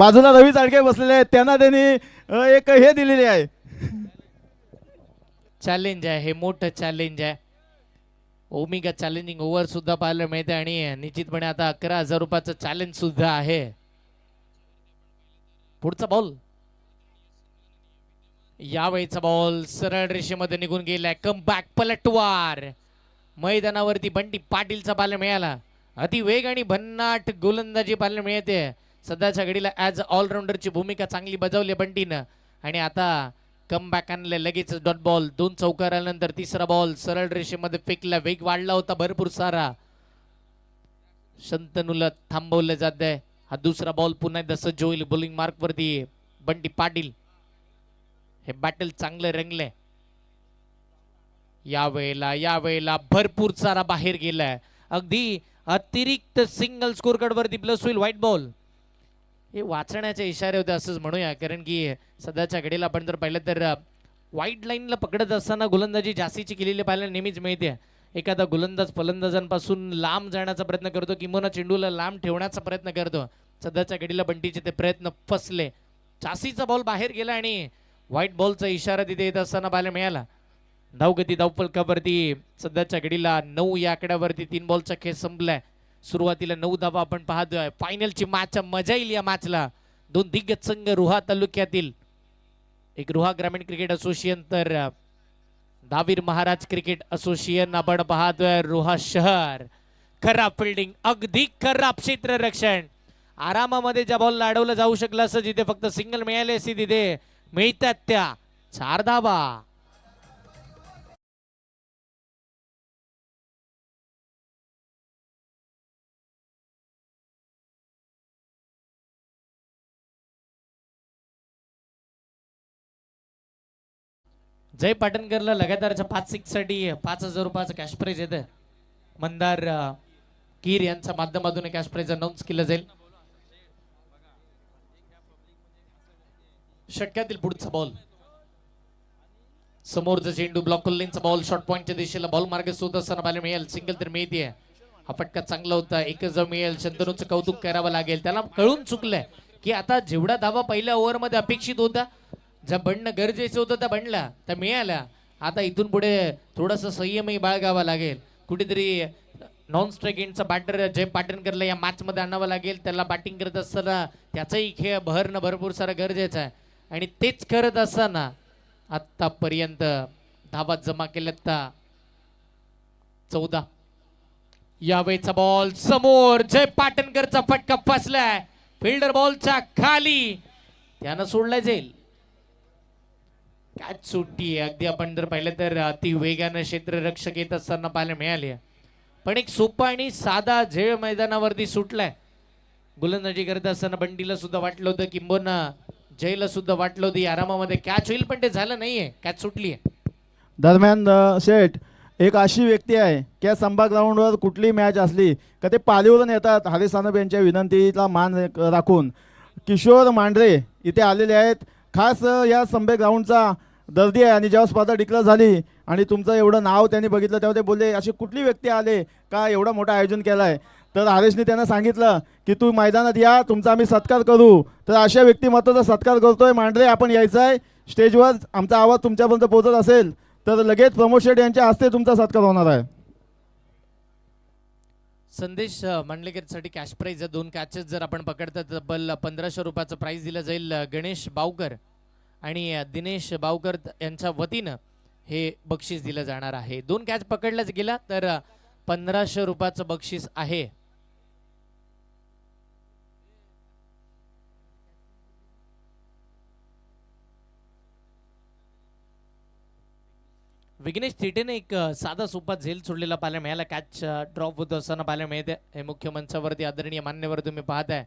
बाजूला रवी चाळके बसलेले आहेत, त्यांना त्यांनी एक हे दिलेले आहे, चॅलेंज आहे, हे मोठं चॅलेंज आहे. ओमिगा चॅलेंजिंग ओव्हर सुद्धा पाहायला मिळते आणि निश्चितपणे आता 11,000 रुपयाचं चॅलेंज सुद्धा आहे. पुढचा बॉल, यावेळीचा बॉल सरळ रेषेमध्ये निघून गेलाय. कम बॅक पलटवार मैदानावरती बंटी पाटीलचा पाहायला मिळाला. अतिवेग आणि भन्नाट गोलंदाजी पाहायला मिळते. सध्याच्या घडीला ॲज ऑलराऊंडरची भूमिका चांगली बजावली बंटीनं आणि आता कम बॅक आणले लगेच. डॉट बॉल, 2 चौकार आल्यानंतर तिसरा बॉल सरळ रेषेमध्ये फेकला. वेग वाढला होता भरपूर सारा, शंतनूला थांबवलं जात आहे. हा दुसरा बॉल पुन्हा एकदा सज्ज होईल बॉलिंग मार्क वरती. बंटी पाटील हे बॅटल चांगलं रंगलंय. यावेळेला भरपूर सारा बाहेर गेलाय. अगदी अतिरिक्त सिंगल स्कोर कार्ड वरती प्लस होईल. व्हाईट बॉल, हे वाचण्याचे इशारे होते असंच म्हणूया, कारण की सध्याच्या घडीला आपण जर पाहिलं तर व्हाईट लाईनला पकडत असताना गोलंदाजी जास्तीची केलेली पाहायला नेहमीच मिळते. एखादा गोलंदाज फलंदाजांपासून लांब जाण्याचा प्रयत्न करतो किंवा चेंडूला लांब ठेवण्याचा प्रयत्न करतो. सध्याच्या घडीला बंटीचे ते प्रयत्न फसले. चासीचा बॉल बाहेर गेला आणि व्हाईट बॉलचा इशारा तिथे येत असताना पाहायला मिळाला. धावगती धावफलकावरती सध्याच्या घडीला 9 या आकड्यावरती 3 बॉलचा खेळ संपलाय. सुरुवातीला 9 धावा आपण पाहतोय. फायनलची मॅच, मजा येईल या मॅचला. 2 दिग्गज संघ रुहा तालुक्यातील, एक रुहा ग्रामीण क्रिकेट असोसिएशन तर दावीर महाराज क्रिकेट असोसिएशन आपण पाहतोय. रुहा शहर, खराब फिल्डिंग, अगदी खराब क्षेत्ररक्षण. आरामामध्ये ज्या बॉलला अडवलं जाऊ शकलं असं, जिथे फक्त सिंगल मिळाले असते तिथे मिळतात त्या 4 धावा. जय पाटणकरला लगातारच्या 5 6 साठी 5,000 रुपयाचं कॅश प्राइज येतं. मंदार कीर यांच्या माध्यमातून कॅश प्राइज अनाऊन्स केलं जाईल. षटकातील पुढचा बॉल, समोरचा चेंडू ब्लॉक लेनचा बॉल शॉर्ट पॉइंटच्या दिशेला बॉल मार्ग शोध असताना पाहायला मिळेल. सिंगल तर मिळते. हा फटका चांगला होता, एकच जण मिळेल. शंतनूचं कौतुक करावं लागेल. त्याला कळून चुकलंय की आता जेवढा धावा पहिल्या ओव्हरमध्ये अपेक्षित होता, ज्या बनणं गरजेचं होतं त्या बनला, त्या मिळाल्या. आता इथून पुढे थोडंसं संयमही बाळगावा लागेल. कुठेतरी नॉन स्ट्राईक एंडचा बॅटर जय पाटणकरला या मॅच मध्ये आणावं लागेल. त्याला बॅटिंग करत असताना त्याचाही खेळ बहरणं भरपूर सारा गरजेचं आहे आणि तेच करत असताना आतापर्यंत धावा जमा केल्यात 14. यावेळीचा बॉल समोर, जय पाटणकरचा फटका फसलाय फिल्डर बॉलच्या खाली, त्यानं सोडला जाईल. कॅच सुट्टी अगदी आपण जर पाहिलं तर अति वेगानं क्षेत्ररक्षक येत असताना पाहायला मिळाले. पण एक सोपा आणि साधा झेळ मैदानावरती सुटलाय. गोलंदाजी करत असताना बंटीला सुद्धा वाटलं होतं, किंबहुना जयला सुद्धा वाटलं होतं आरामामध्ये कॅच होईल, पण ते झालं नाहीये, कॅच सुटली. दरम्यान शेठ एक अशी व्यक्ती आहे की या संभा ग्राउंडवर कुठली मॅच असली का ते पालीवरून येतात. हरीश सानप यांच्या विनंतीला मान राखून किशोर मांढरे इथे आलेले आहेत. खास या संभे ग्राउंडचा दर्दी आहे आणि जेव्हा स्पर्धा डिक्लेअर झाली आणि तुमचं एवढं नाव त्यांनी बघितलं तेव्हा ते बोलले अशी कुठली व्यक्ती आले का एवढं मोठं आयोजन केलं आहे. तर हरीशने त्यांना सांगितलं की तू मैदानात या, तुमचा आम्ही सत्कार करू. तर अशा व्यक्तिमत्वाचा सत्कार करतोय. मांढरे आपण यायचं आहे स्टेजवर, आमचा आवाज तुमच्यापर्यंत पोहोचत असेल तर लगेच प्रमोद शेठ यांच्या हस्ते तुमचा सत्कार होणार आहे. संदेश मांडलेकरसाठी कॅश प्राइज 2 कॅचेस जर आपण पकडतात तब्बल 1500 रुपयाचं प्राइज दिलं जाईल. गणेश बावकर आणि दिनेश बावकर यांच्या वतीनं हे बक्षीस दिलं जाणार आहे. 2 कॅच पकडल्याच गेला तर 1500 रुपयाचं बक्षीस आहे. विघ्नेश थिटेने एक साधा सोपा झेल सोडलेला पाहायला मिळाला. कॅच ड्रॉप होत असताना पाहायला मिळते. हे मुख्य मंचावरती आदरणीय मान्यवर तुम्ही पाहताय,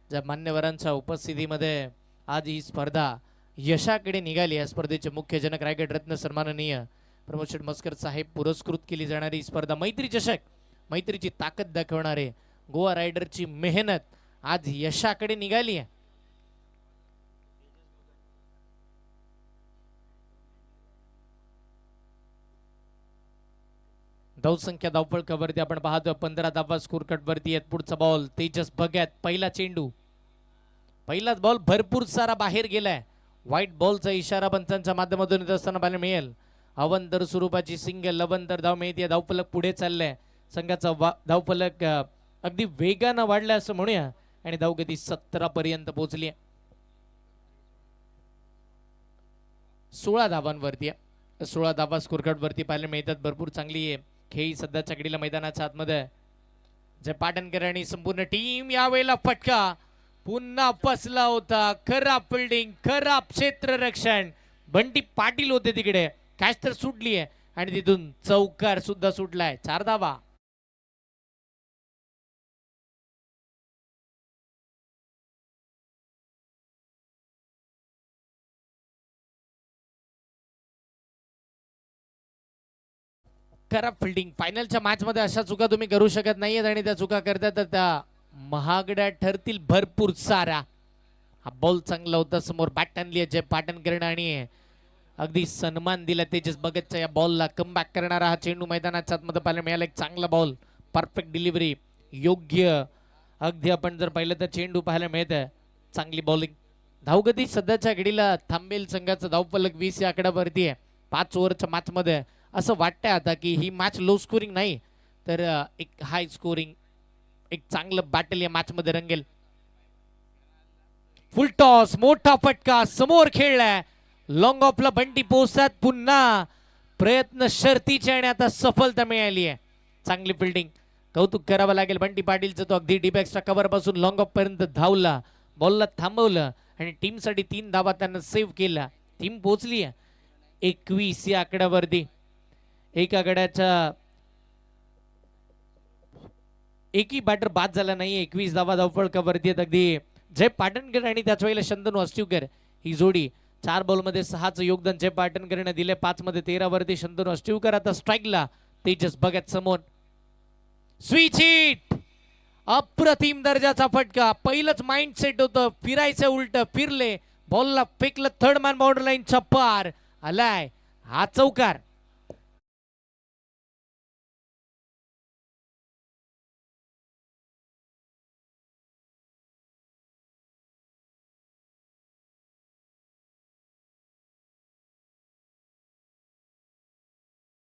ज्या मान्यवरांच्या उपस्थितीमध्ये आज ही स्पर्धा यशाकडे निघाली. या स्पर्धेचे मुख्य जनक रायगड रत्न सन्माननीय प्रमोद शेठ मस्कर साहेब पुरस्कृत केली जाणारी स्पर्धा मैत्री चषक, मैत्रीची ताकद दाखवणारे गोवा रायडरची मेहनत आज यशाकडे निघाली आहे. धावसंख्या धावफलकावरती आपण पाहतोय 15 धावा स्कोर कार्ड वरती आहेत. पुढचा बॉल तेजस भगत, पहिला चेंडू पहिलाच बॉल भरपूर सारा बाहेर गेलाय. व्हाईट बॉलचा इशारा पंचांच्या माध्यमातून येत असताना पाहायला मिळेल. अवंतर स्वरूपाची सिंगल, अवंतर धाव मिळते. धावफलक पुढे चाललाय. संघाचा धावफलक अगदी वेगानं वाढलाय असं म्हणूया आणि धावगती 17 पर्यंत पोहोचली. 16 धावांवरती 16 धावा स्कोर कार्ड वरती पाहायला मिळतात. भरपूर चांगली खेळी सध्याच्या घडीला मैदानाच्या आतमध्ये. जय पाटणकर आणि संपूर्ण टीम यावेळेला फटका पुन्हा फसला होता. खराब फिल्डिंग, खराब क्षेत्ररक्षण. बंटी पाटील होते तिकडे. कॅच तर सुटली आहे आणि तिथून चौकार सुद्धा सुटलाय. 4 धावा. खराब फिल्डिंग. फायनलच्या मॅच मध्ये अशा चुका तुम्ही करू शकत नाहीयेत आणि त्या चुका करता तर त्या महागड्या ठरतील भरपूर सारा. हा बॉल चांगला होता. समोर बॅट आणली जय पाटणकर आणि अगदी सन्मान दिला तेजस भगतच्या या बॉलला. कमबॅक करणारा हा चेंडू मैदानाच्या आतमध्ये पाहायला मिळाला. एक चांगला बॉल, परफेक्ट डिलिव्हरी, योग्य अगदी आपण जर पाहिलं तर चेंडू पाहायला मिळतं. चांगली बॉलिंग. धावगती सध्याच्या घडीला थांबेल संघाचा धावफलक 20 या आकड्यावरती आहे. 5 ओव्हरच्या मॅच मध्ये असं वाटतंय आता की ही मॅच लो स्कोरिंग नाही तर एक हाय स्कोरिंग, एक चांगलं बॅटल या मॅच मध्ये रंगेल. फुल टॉस, मोठा फटका समोर खेळलाय. लॉंग ऑफला बंटी पोहोचतात. पुन्हा प्रयत्न शर्तीचे आणि आता सफलता मिळाली आहे. चांगली फिल्डिंग, कौतुक करावं लागेल बंटी पाटीलचं. तो अगदी डीबॅक्सच्या कव्हर पासून लॉंग ऑफ पर्यंत धावला, बॉलला थांबवलं आणि टीमसाठी 3 धावा त्यांना सेव्ह केला. टीम पोहोचली आहे 21 या आकड्यावरती. एका गड्याच्या एकही बॅटर बाद झाला नाही. 21 धावा धावफलकावरती आहेत. अगदी जय पाटणकर आणि त्याच वेळेला शंतनू अस्टिवकर ही जोडी. 4 बॉल मध्ये 6चं योगदान जय पाटणकरने दिले. 5 मध्ये 13 वरती शंतनू अस्टिवकर. आता स्ट्राईकला तेजस भगत समोर. स्विच हिट, अप्रतिम दर्जाचा फटका. पहिलंच माइंड सेट होतं, फिरायचं उलट फिरले, बॉलला फेकलं थर्ड मॅन बाउंड्री लाईनच्या पार आलाय हा चौकार.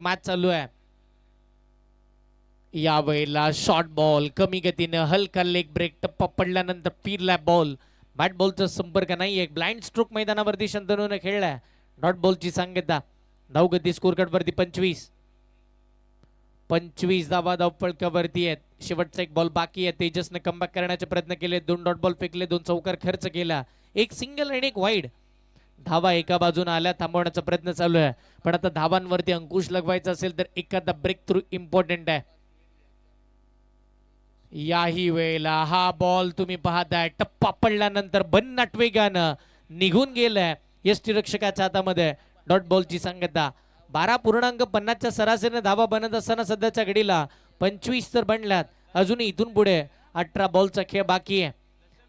मॅच चालू आहे. यावेळेला शॉर्ट बॉल, कमी गतीने हलका लेग ब्रेक, टप्पा पडल्यानंतर फिरला बॉल. बॅट बॉलचा संपर्क नाही. एक ब्लाइंड स्ट्रोक मैदानावरती शंतनूने खेळलाय. डॉट बॉलची सांगता. धावगती स्कोर कार्ड वरती 25 धावा धावफलकावरती आहेत. शेवटचा एक बॉल बाकी आहे. तेजसने कमबॅक करण्याचे प्रयत्न केले. 2 डॉट बॉल फेकले, 2 चौकार खर्च केला. एक सिंगल आणि एक वाईड. धावा एका बाजूने आल्या, थांबवण्याचा प्रयत्न चालू आहे. पण आता धावांवरती अंकुश लगवायचा असेल तर एखादा ब्रेक थ्रू इम्पॉर्टंट आहे. याही वेळेला हा बॉल तुम्ही पाहताय, टप्पा पडल्यानंतर भन्नाट वेगानं निघून गेलाय यष्टीरक्षकाच्या हातामध्ये. डॉट बॉलची सांगता. 12.50च्या सरासरीने धावा बनत असताना सध्याच्या घडीला 25 तर बनल्यात. अजूनही इथून पुढे 18 बॉलचा खेळ बाकी आहे.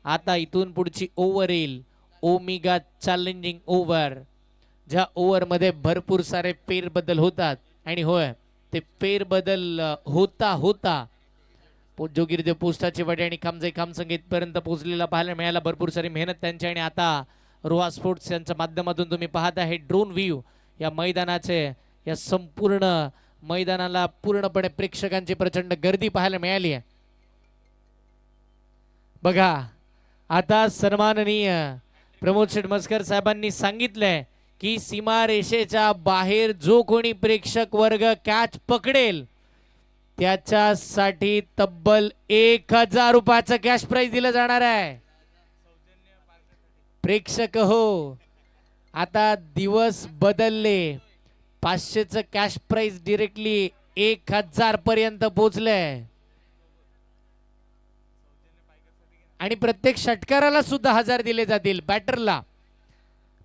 आता इथून पुढची ओव्हर येईल, ओमेगा चॅलेंजिंग ओव्हर, ज्या ओव्हर मध्ये भरपूर सारे फेरबदल होतात. आणि होय, ते फेरबदल होता होता जोगिरदेव पोस्टाची वाडी आणि कामजाई कामसंगीत पर्यंत पोहोचलेला पाहायला मिळाला. भरपूर सारी मेहनत त्यांची. आणि आता रोहा स्पोर्ट्स यांच्या माध्यमातून तुम्ही पाहत आहे ड्रोन व्ह्यू या मैदानाचे. या संपूर्ण मैदानाला पूर्णपणे प्रेक्षकांची प्रचंड गर्दी पाहायला मिळाली आहे. बघा आता सन्माननीय प्रमोद शेठ मस्कर साहेबांनी सांगितलंय की सीमारेषेच्या बाहेर जो कोणी प्रेक्षक वर्ग कॅच पकडेल त्याच्यासाठी तब्बल 1000 रुपयाचं कॅश प्राइज दिलं जाणार आहे. प्रेक्षक हो, आता दिवस बदलले. 500चं कॅश प्राइज डिरेक्टली 1000 पर्यंत पोहोचलंय. आणि प्रत्येक षटकाराला सुद्धा 1000 दिले जातील. बॅटरला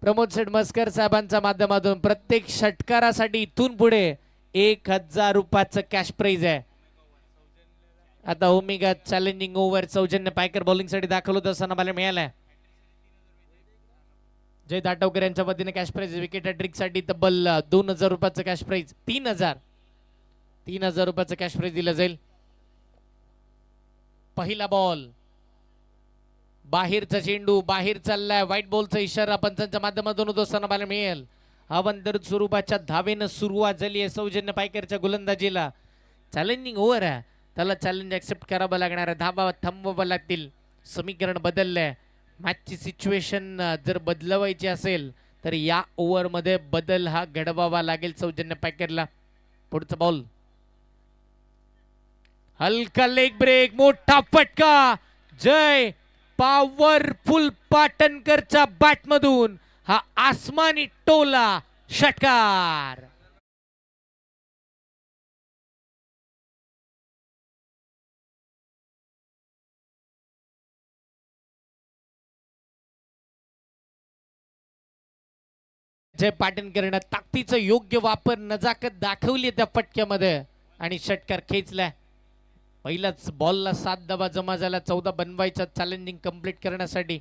प्रमोद शेठ मस्कर साहेबांच्या माध्यमातून प्रत्येक षटकारासाठी इथून पुढे 1000 रुपयाचं कॅश प्राइज आहे. आता ओमेगा चॅलेंजिंग ओव्हर सौजन्य पायकर बॉलिंग साठी दाखल होत असताना मला मिळालाय. जय दाटवकर यांच्या वतीने कॅश प्राइज विकेट हॅट्रिक साठी तब्बल 2000 रुपयाचं कॅश प्राइज, 3000 रुपयाचं कॅश प्राइज दिलं जाईल. पहिला बॉल बाहेरचा चेंडू बाहेर चाललाय. व्हाईट बॉलचा इशारा पंचांच्या माध्यमातून होतो असताना पाहायला मिळेल. अवंतर स्वरूपाच्या धावेनं सुरुवात झाली आहे सौजन्य पायकरच्या गोलंदाजीला. चॅलेंजिंग ओव्हर आहे, त्याला चॅलेंज ऍक्सेप्ट करावं लागणार आहे. धाबा थांबवावं लागतील. समीकरण बदललंय. मॅचची सिच्युएशन जर बदलवायची असेल तर या ओव्हरमध्ये बदल हा घडवावा लागेल सौजन्य पायकरला. पुढचा बॉल हलका लेग ब्रेक, मोठा फटका. जय पॉवरफुल पाटणकरच्या बॅटमधून हा आसमानी टोला षटकार. जय पाटणकरनं ताकदीचा योग्य वापर नजाकत दाखवली त्या फटक्यामध्ये आणि षटकार खेचलाय. पहिल्याच बॉलला 7 धावा जमा झाला. 14 बनवायचा चॅलेंजिंग कंप्लीट करण्यासाठी.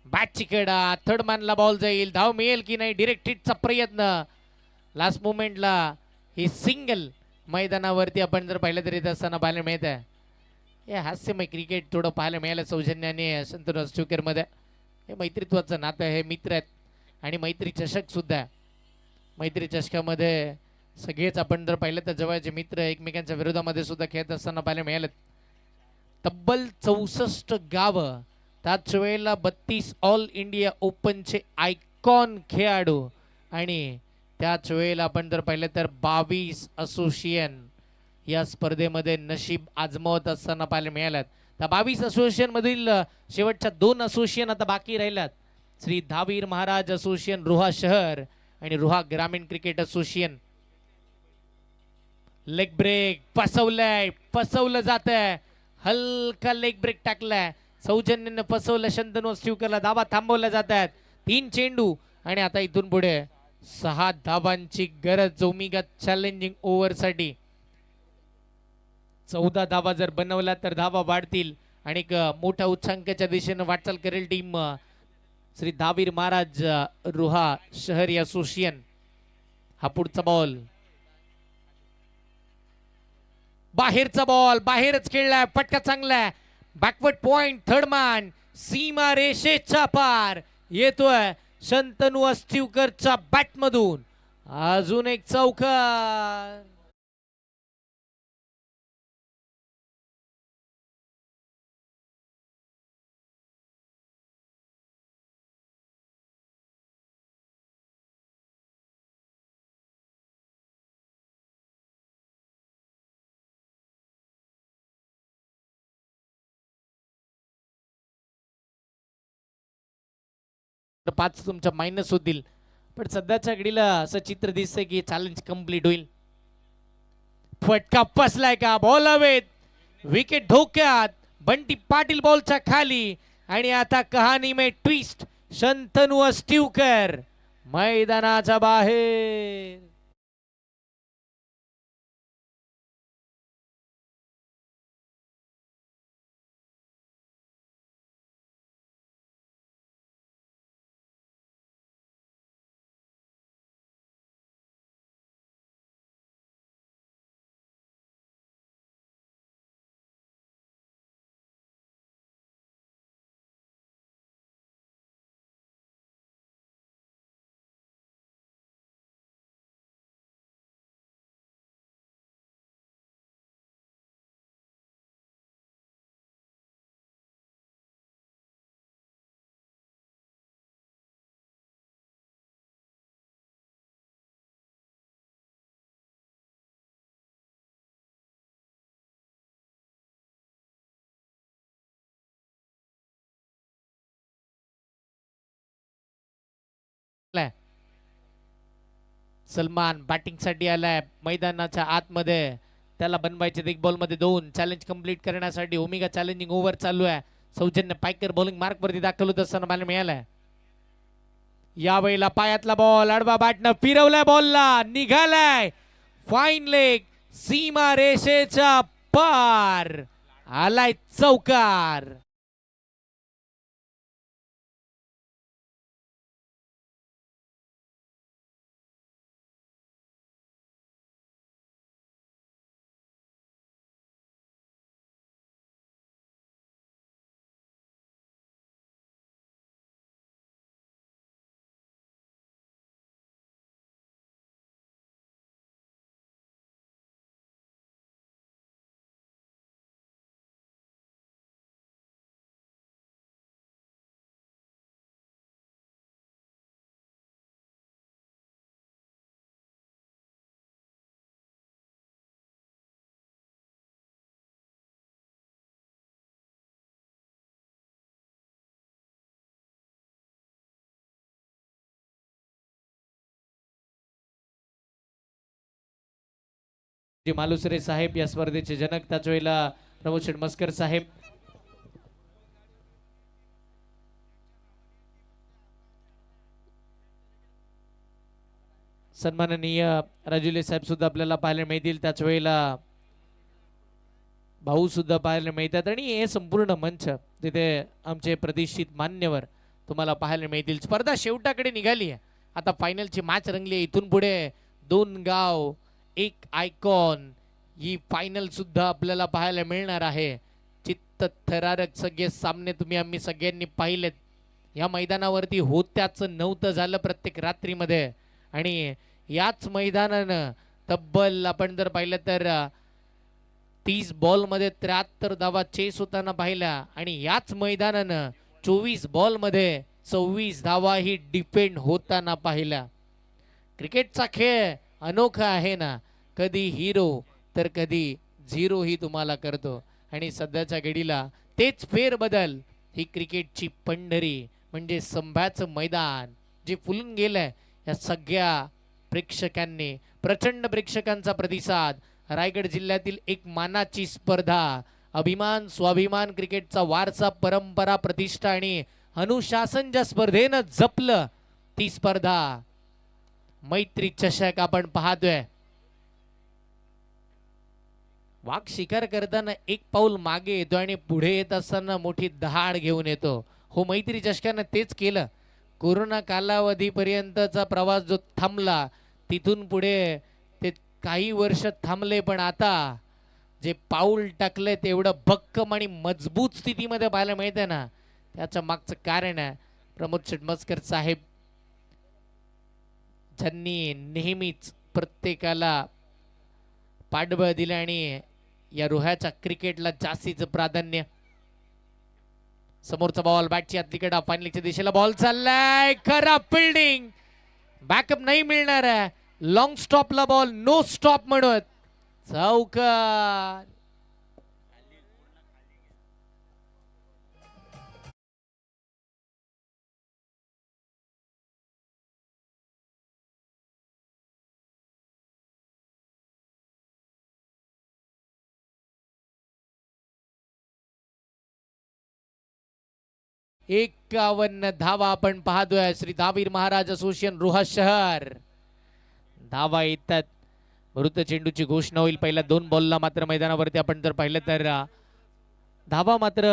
बॅटची कडा थर्ड मॅनला बॉल जाईल. धाव मिळेल की नाही, डिरेक्ट हिटचा प्रयत्न. लास्ट मोमेंटला ही सिंगल मैदानावरती आपण जर पाहिलं तरी असताना पाहायला मिळत आहे. हे हास्यमय क्रिकेट थोडं पाहायला मिळालं सौजन्याने शंतनू स्टुकर मध्ये. हे मैत्रित्वाचं नातं, हे मित्र आहेत आणि मैत्री चषक सुद्धा. मैत्री चषकामध्ये सगळेच आपण जर पाहिलं तर जवळचे मित्र एकमेकांच्या विरोधामध्ये सुद्धा खेळत असताना पाहायला मिळाले. तब्बल 64 गावं, त्याच वेळेला 32 ऑल इंडिया ओपनचे आयकॉन खेळाडू आणि त्याच वेळेला आपण जर पाहिलं तर 22 असोसिएशन या स्पर्धेमध्ये नशीब आजमावत असताना पाहायला मिळाल्यात. त्या 22 असोसिएशन मधील शेवटच्या 2 असोसिएशन आता बाकी राहिल्यात. श्री धावीर महाराज असोसिएशन रोहा शहर आणि रोहा ग्रामीण क्रिकेट असोसिएशन. लेग ब्रेक फसवलं जात आहे. हलका लेग ब्रेक टाकलाय सौजन्याने, फसवलं शंतनू स्टुकरला. धावा थांबवल्या जात आहेत. 3 चेंडू आणि आता इथून पुढे 6 धावांची गरज ओमिगा चॅलेंजिंग ओव्हर साठी. 14 धावा जर बनवल्या तर धावा वाढतील आणि एक मोठ्या उच्चांकाच्या दिशेने वाटचाल करेल टीम श्री धावीर महाराज रोहा शहरी असोसिएशन. हा पुढचा बॉल बाहेरचा बॉल, बाहेरच खेळलाय. फटका चांगला. बॅकवर्ड पॉइंट, थर्ड मॅन, सीमा रेषेच्या पार येतोय शंतनू अस्टिवकरच्या बॅटमधून. अजून एक चौकार. तर 5 तुमच्या मायनस होतील, पण सध्याच्या घडीला असं चित्र दिसतंय की चॅलेंज कंप्लीट होईल. फटका फसलाय का? बॉल हवेत, विकेट धोक्यात. बंटी पाटील बॉलच्या खाली आणि आता कहाणी में ट्विस्ट. शंतनू अस्टिवकर मैदानाच्या बाहेर. सलमान बॅटिंग साठी आलाय मैदानाच्या आतमध्ये. त्याला बनवायचे एक बॉल मध्ये 2. चॅलेंज कंप्लीट करण्यासाठी ओमिगा चॅलेंजिंग ओव्हर चालू आहे. सौजन्य पायकर बॉलिंग मार्क वरती दाखल होत असताना मला मिळालाय. यावेळेला पायातला बॉल आडवा बॅटनं फिरवलाय, बॉलला निघालाय. फाईन लेग, सीमा रेषेच्या पार आलाय चौकार. जी मालुसरे साहेब या स्पर्धेचे जनक, त्याच वेळेला प्रमोद शेटमस्कर साहेब, सन्माननीय राजुले साहेब सुद्धा आपल्याला पाहायला मिळतील, त्याच वेळेला भाऊ सुद्धा पाहायला मिळतात आणि हे संपूर्ण मंच तिथे आमचे प्रतिष्ठित मान्यवर तुम्हाला पाहायला मिळतील. स्पर्धा शेवटाकडे निघाली आहे. आता फायनलची मॅच रंगली आहे. इथून पुढे दोन गाव एक आयकॉन ही फायनल सुद्धा आपल्याला पाहायला मिळणार आहे. चित्त थरारक सगळे सामने तुम्ही आम्ही सगळ्यांनी पाहिलेत. या मैदानावरती होत्याच नव्हतं झालं प्रत्येक रात्रीमध्ये आणि याच मैदानानं तब्बल आपण जर पाहिलं तर 30 बॉलमध्ये 73 धावा चेस होताना पाहिल्या आणि याच मैदानानं 24 बॉलमध्ये 24 धावा ही डिपेंड होताना पाहिल्या. क्रिकेटचा खेळ अनोखा आहे ना, कधी हिरो तर कधी झिरो ही तुम्हाला करतो आणि सध्याच्या घडीला तेच फेरबदल ही क्रिकेटची पंढरी म्हणजे संभाचं मैदान जे फुलून गेलंय. या सगळ्या प्रेक्षकांनी प्रचंड प्रेक्षकांचा प्रतिसाद, रायगड जिल्ह्यातील एक मानाची स्पर्धा, अभिमान स्वाभिमान क्रिकेटचा वारसा परंपरा प्रतिष्ठा आणि अनुशासन ज्या स्पर्धेनं जपलं ती स्पर्धा मैत्री चषक आपण पाहतोय. वाघ शिकार करताना एक पाऊल मागे येतो आणि पुढे येत असताना मोठी दहाड घेऊन येतो. हो, मैत्री चषकानं तेच केलं. कोरोना कालावधीपर्यंतचा प्रवास जो थांबला तिथून पुढे ते काही वर्ष थांबले, पण आता जे पाऊल टाकले तेवढं भक्कम आणि मजबूत स्थितीमध्ये पाहायला मिळते ना, त्याच्या मागचं कारण आहे प्रमोद शेटमस्कर साहेब, ज्यांनी नेहमीच प्रत्येकाला पाठबळ दिलं आणि या रोह्याच्या क्रिकेटला जास्तीचं प्राधान्य. समोरचा बॉल बॅटची आतलीकडे फायनलच्या दिशेला बॉल चाललाय, खराब फिल्डिंग, बॅकअप नाही मिळणार आहे. लॉंग स्टॉपला बॉल, नो स्टॉप म्हणत चौकार. एकावन्न धावा आपण पाहतोय. श्री दहावीर महाराज असोसिएशन रोहा शहर. धावा येतात. मृत चेंडूची घोषणा होईल. पहिल्या 2 बॉलला मात्र मैदानावरती आपण जर पाहिलं तर धावा मात्र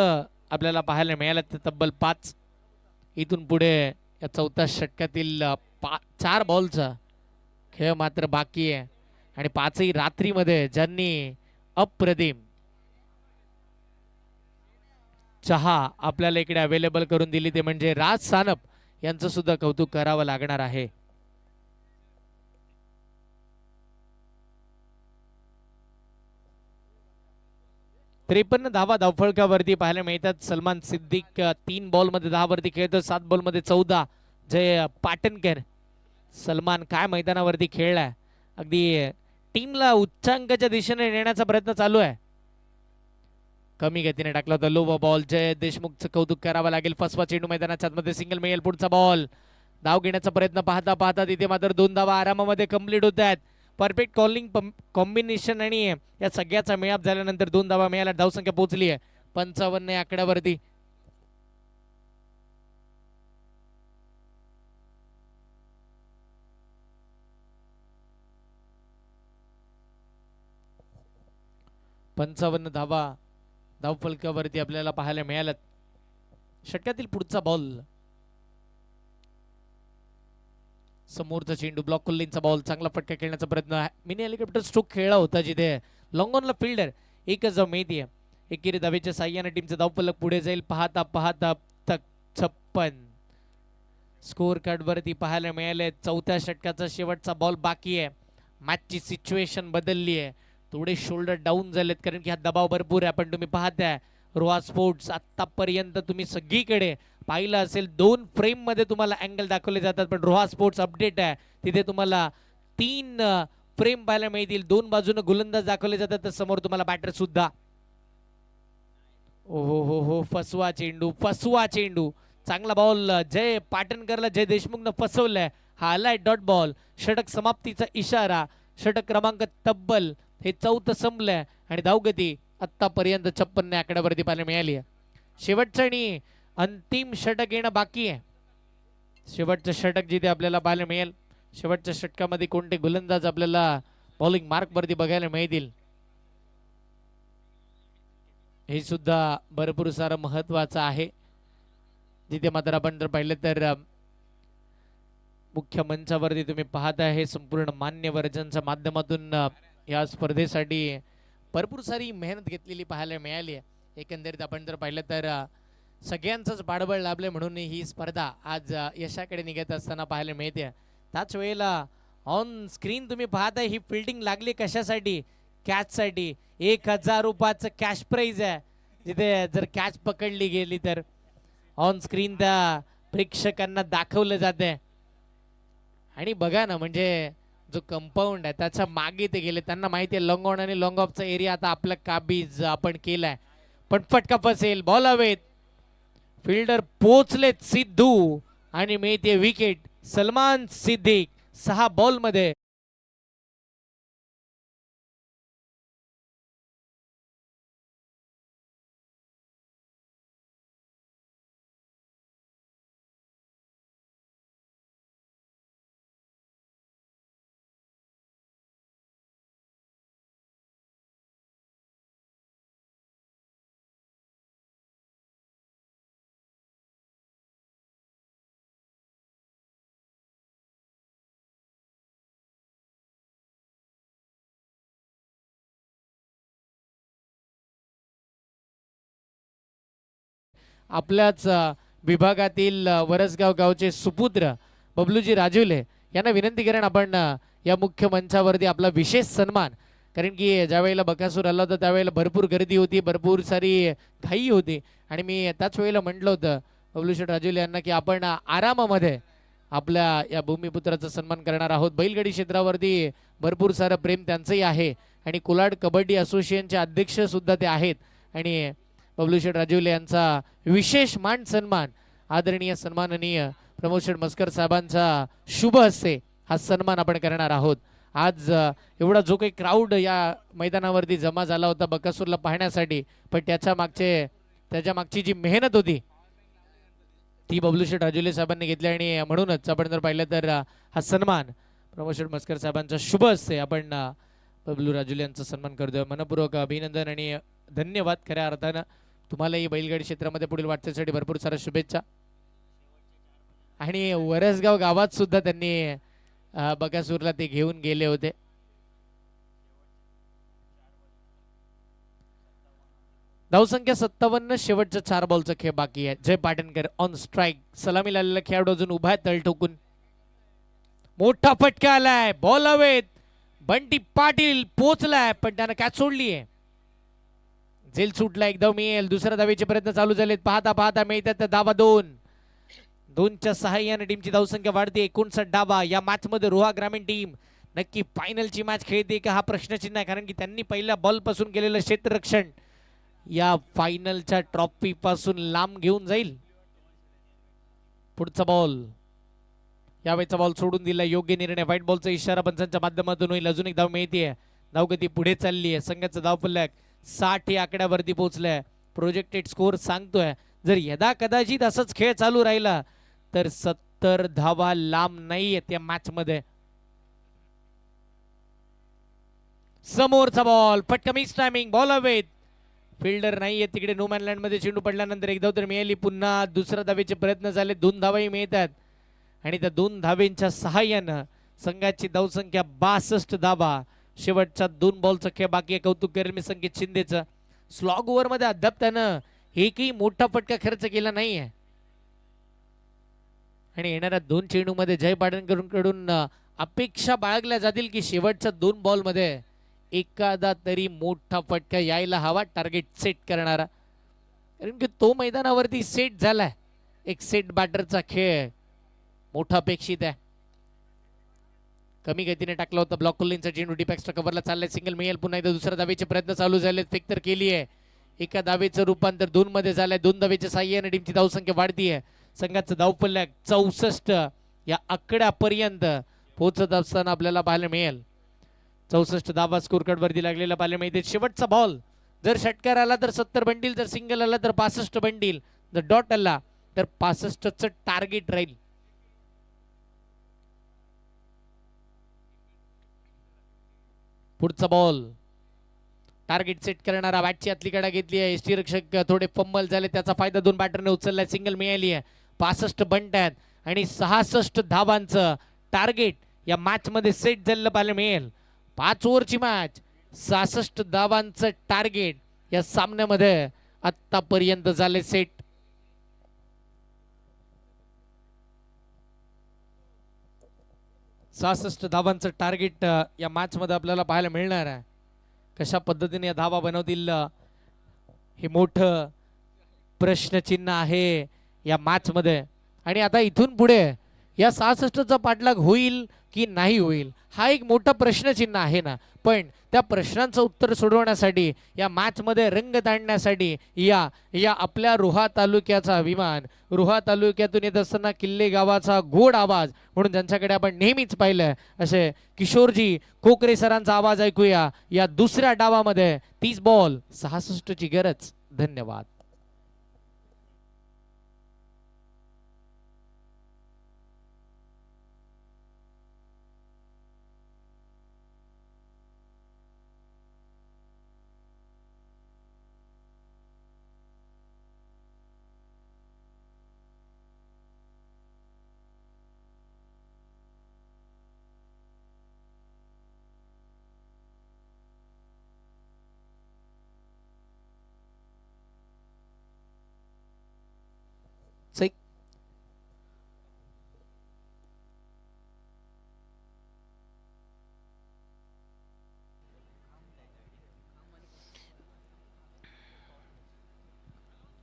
आपल्याला पाहायला मिळाल्या तब्बल 5. इथून पुढे या चौथ्या षटकातील 4 बॉलचा खेळ मात्र बाकी आहे आणि 5ही रात्रीमध्ये ज्यांनी अप्रतिम चहा आपल्याला इकडे अवेलेबल करून दिली ते म्हणजे राज सानप यांचं सुद्धा कौतुक करावं लागणार आहे. त्रेपन्न धावा धावफलकावरती पाहायला मिळतात. सलमान सिद्दीक 3 बॉलमध्ये 10 वरती खेळतो, 7 बॉलमध्ये 14. जय पाटणकर. सलमान काय मैदानावरती खेळलाय, अगदी टीमला उच्चांकाच्या दिशेने नेण्याचा प्रयत्न चालू आहे. कमी गतीने टाकला होता लो बॉल. जय देशमुखचं कौतुक करावं लागेल. फसवा चेंडू मैदानाच्या आतमध्ये सिंगल मिळेल. पुढचा बॉल धाव घेण्याचा प्रयत्न पाहता पाहता तिथे मात्र 2 धावा आरामामध्ये कंप्लीट होत आहेत. परफेक्ट कॉलिंग कॉम्बिनेशन आणि या सगळ्याचा मेळाप झाल्यानंतर 2 धावा मिळाल्या. धावसंख्या पोहोचली आहे 55 या आकड्यावरती. धावा धावफलकावरती आपल्याला पाहायला मिळाल्यात. षटकातील पुढचा बॉल, समोरचा चेंडू, ब्लॉक कोल्लींचा बॉल, चांगला फटका खेळण्याचा प्रयत्न. मिनी हेलिकॉप्टर स्ट्रोक खेळला होता जिथे लॉंग ऑनला फिल्डर एकच जाऊ माहिती आहे. एकेरी धावेच्या साह्याने टीमचा धावफलक पुढे जाईल. पाहता पाहता तक 56 स्कोअर कार्ड वरती पाहायला मिळाले. चौथ्या षटकाचा शेवटचा बॉल बाकी आहे. मॅचची सिच्युएशन बदलली आहे. थोडे शोल्डर डाऊन झालेत कारण की हा दबाव भरपूर आहे. पण तुम्ही पाहताय रोहा स्पोर्ट्स आतापर्यंत तुम्ही सगळीकडे पाहिलं असेल 2 फ्रेम मध्ये तुम्हाला अँगल दाखवले जातात, पण रोहा स्पोर्ट्स अपडेट आहे तिथे तुम्हाला 3 फ्रेम पाहायला मिळतील. 2 बाजूने गोलंदाज दाखवले जातात तर समोर तुम्हाला बॅटर सुद्धा. ओहो हो हो, फसवा चेंडू, फसवा चेंडू. चांगला बॉल जय पाटणकरला जय देशमुखनं फसवलंय. हा आलाय डॉट बॉल. षटक समाप्तीचा इशारा. षटक क्रमांक तब्बल हे 4थं संपलंय आणि धावगती आतापर्यंत 56 आकड्यावरती पाहायला मिळाली आहे. शेवटचं आणि अंतिम षटक येणं बाकी आहे. शेवटचं षटक जिथे आपल्याला पाहायला मिळेल, शेवटच्या षटकामध्ये कोणते गोलंदाज आपल्याला बॉलिंग मार्क वरती बघायला मिळतील हे सुद्धा भरपूर सारं महत्वाचं आहे. जिथे मात्र आपण जर पाहिलं तर मुख्य मंचावरती तुम्ही पाहता हे संपूर्ण मान्यवर्जांच्या माध्यमातून या स्पर्धेसाठी भरपूर सारी मेहनत घेतलेली पाहायला मिळाली आहे. एकंदरीत आपण जर पाहिलं तर सगळ्यांचंच पाठबळ लाभले म्हणून ही स्पर्धा आज यशाकडे निघत असताना पाहायला मिळते. त्याच वेळेला ऑन स्क्रीन तुम्ही पाहताय ही फिल्डिंग लागली कशासाठी? कॅचसाठी. 1000 रुपयाचं कॅश प्राइज आहे. जिथे जर कॅच पकडली गेली तर ऑन स्क्रीन त्या प्रेक्षकांना दाखवलं जाते. आणि बघा ना, म्हणजे जो कंपाऊंड आहे त्याच्या मागे ते गेले. त्यांना माहिती आहे लॉंग ऑन आणि लॉंग ऑफचा एरिया आता आपला काबीज आपण केलाय. पण फटका फसेल, बॉल हवेत, फिल्डर पोचलेत सिद्धू आणि मिळते विकेट. सलमान सिद्दीक 6 बॉल मध्ये आपल्याच विभागातील वरसगाव गावचे सुपुत्र बबलूजी राजुले यांना विनंती करेन आपण या मुख्य मंचावरती आपला विशेष सन्मान. कारण की ज्या वेळेला बकासूर आला होता त्यावेळेला भरपूर गर्दी होती, भरपूर सारी घाई होती आणि मी त्याच वेळेला म्हटलं होतं बबलूशेठ राजुले यांना की आपण आरामामध्ये आपल्या या भूमिपुत्राचा सन्मान करणार आहोत. बैलगाडी क्षेत्रावरती भरपूर सारं प्रेम त्यांचंही आहे आणि कोलाड कबड्डी असोसिएशनचे अध्यक्ष सुद्धा ते आहेत. आणि बबलूशेठ राजुले यांचा विशेष मान सन्मान आदरणीय सन्माननीय प्रमोद मस्कर साहेबांचा शुभ हस्ते हा सन्मान आपण करणार आहोत. आज एवढा जो काही क्राऊड या मैदानावरती जमा झाला होता बकासूरला पाहण्यासाठी, पण त्याच्या मागची जी मेहनत होती ती बबलूशेठ राजुले साहेबांनी घेतली आणि म्हणूनच आपण जर पाहिलं तर हा सन्मान प्रमोद मस्कर साहेबांचा शुभ हस्ते आपण बबलू राजुले यांचा सन्मान करतोय. मनपूर्वक अभिनंदन आणि धन्यवाद. खऱ्या अर्थानं तुम्हालाही बैलगाडी क्षेत्रामध्ये पुढील वाटचालीसाठी भरपूर साऱ्या शुभेच्छा. आणि वरसगाव गावात सुद्धा त्यांनी बकासूरला ते घेऊन गेले होते. धावसंख्या 57, शेवटच्या 4 बॉलचा खेळ बाकी आहे. जय पाटणकर ऑन स्ट्राईक. सलामी लावलेला खेळाडू अजून उभा आहे तळ ठोकून. मोठा फटका आलाय, बॉल हवेत, बंटी पाटील पोचलाय पण त्यानं कॅच सोडली आहे. झेल सुटला, एकदा मिळेल. दुसऱ्या धावेचे प्रयत्न चालू झालेत. पाहता पाहता मिळतात धावा 2च्या सहाय्याने टीमची धावसंख्या वाढते. 59 धावा. या मॅच मध्ये रोहा ग्रामीण टीम नक्की फायनलची मॅच खेळते का हा प्रश्नचिन्ह आहे. कारण की त्यांनी पहिल्या बॉल पासून केलेलं क्षेत्ररक्षण या फायनलच्या ट्रॉफी पासून लांब घेऊन जाईल. पुढचा बॉल, यावेळेचा बॉल सोडून दिला. योग्य निर्णय. व्हाईट बॉलचा इशारा पंचांच्या माध्यमातून होईल. अजून एक धाव मिळते. धावगती पुढे चालली आहे. संघाचा धावफलक 60 या आकड्यावरती पोहोचलाय. प्रोजेक्टेड स्कोर सांगतोय जर यदा कदाचित असंच खेळ चालू राहिला तर 70 धावा लांब नाहीये त्या मॅच मध्ये. समोरचा बॉल, फटका मिस टायमिंग, बॉल हवेत, फिल्डर नाहीये तिकडे. नो मॅन लँड मध्ये चेंडू पडल्यानंतर एक धाव तर मिळाली. पुन्हा दुसऱ्या धावेचे प्रयत्न झाले. 2 धावाही मिळतात आणि त्या 2 धावेंच्या सहाय्यानं संघाची धावसंख्या 62 धावा. शेवटच्या 2 बॉलचा खेळ बाकी आहे. कौतुक करेल मी संकेत शिंदेचं. स्लॉग ओव्हर मध्ये अद्याप त्यानं एकही मोठा फटका खर्च केला नाहीये आणि येणाऱ्या 2 चेंडू मध्ये जय पाटणकरांकडून अपेक्षा बाळगल्या जातील की शेवटच्या 2 बॉल मध्ये एखादा तरी मोठा फटका यायला हवा. टार्गेट सेट करणारा, कारण की तो मैदानावरती सेट झालाय. एक सेट बॅटरचा खेळ मोठा अपेक्षित आहे. कमी गतीने टाकला होता. ब्लॉक कोलिनचा चेंडू डीप एक्स्ट्रा कव्हरला चाललाय. सिंगल मिळेल. पुन्हा एकदा दुसऱ्या धावेचे प्रयत्न चालू झाले. फेक तर केली आहे. एका धावेचं रूपांतर 2 मध्ये झालंय. 2 धावेच्या साह्याने टीमची धावसंख्या वाढतीये. संघाचं धावफलक 64 या आकड्यापर्यंत पोहोचत असताना आपल्याला पाहायला मिळेल. 64 धावा स्कोर कार्ड वरती लागलेला पाहायला मिळते. शेवटचा बॉल जर षटकार आला तर 70 बंडील, जर सिंगल आला तर 65 बंडील, जर डॉट आला तर 65चं टार्गेट राहील. पुढचा बॉल टार्गेट सेट करणारा बॅटची आतली कडा घेतली आहे. यष्टीरक्षक थोडे फंबल झाले, त्याचा फायदा दोन बॅटरने उचललाय. सिंगल मिळाली आहे. 65 बंट्यात आणि 66 धावांचं टार्गेट या मॅच मध्ये सेट झालेलं पाहायला मिळेल. 5 ओव्हरची मॅच, 66 धावांचं टार्गेट या सामन्यामध्ये आतापर्यंत झाले सेट. सहासष्ट धावांचं टार्गेट या मॅच मध्ये आपल्याला पाहायला मिळणार आहे. कशा पद्धतीने या धावा बनवतील हे मोठं प्रश्नचिन्ह आहे या मॅच मध्ये. आणि आता इथून पुढे या 66चा पाठलाग होईल की नाही होईल हा एक मोठा प्रश्नचिन्ह आहे ना. पण त्या प्रश्नांचं उत्तर सोडवण्यासाठी या मॅच मध्ये रंगत आणण्यासाठी या आपल्या रोहा तालुक्याचा अभिमान, रोहा तालुक्यातून येत असताना किल्ले गावाचा गोड आवाज म्हणून ज्यांच्याकडे आपण नेहमीच पाहिलंय असे किशोरजी कोकरे सरांचा आवाज ऐकूया या दुसऱ्या डावामध्ये. 30 बॉल 66 ची गरज. धन्यवाद.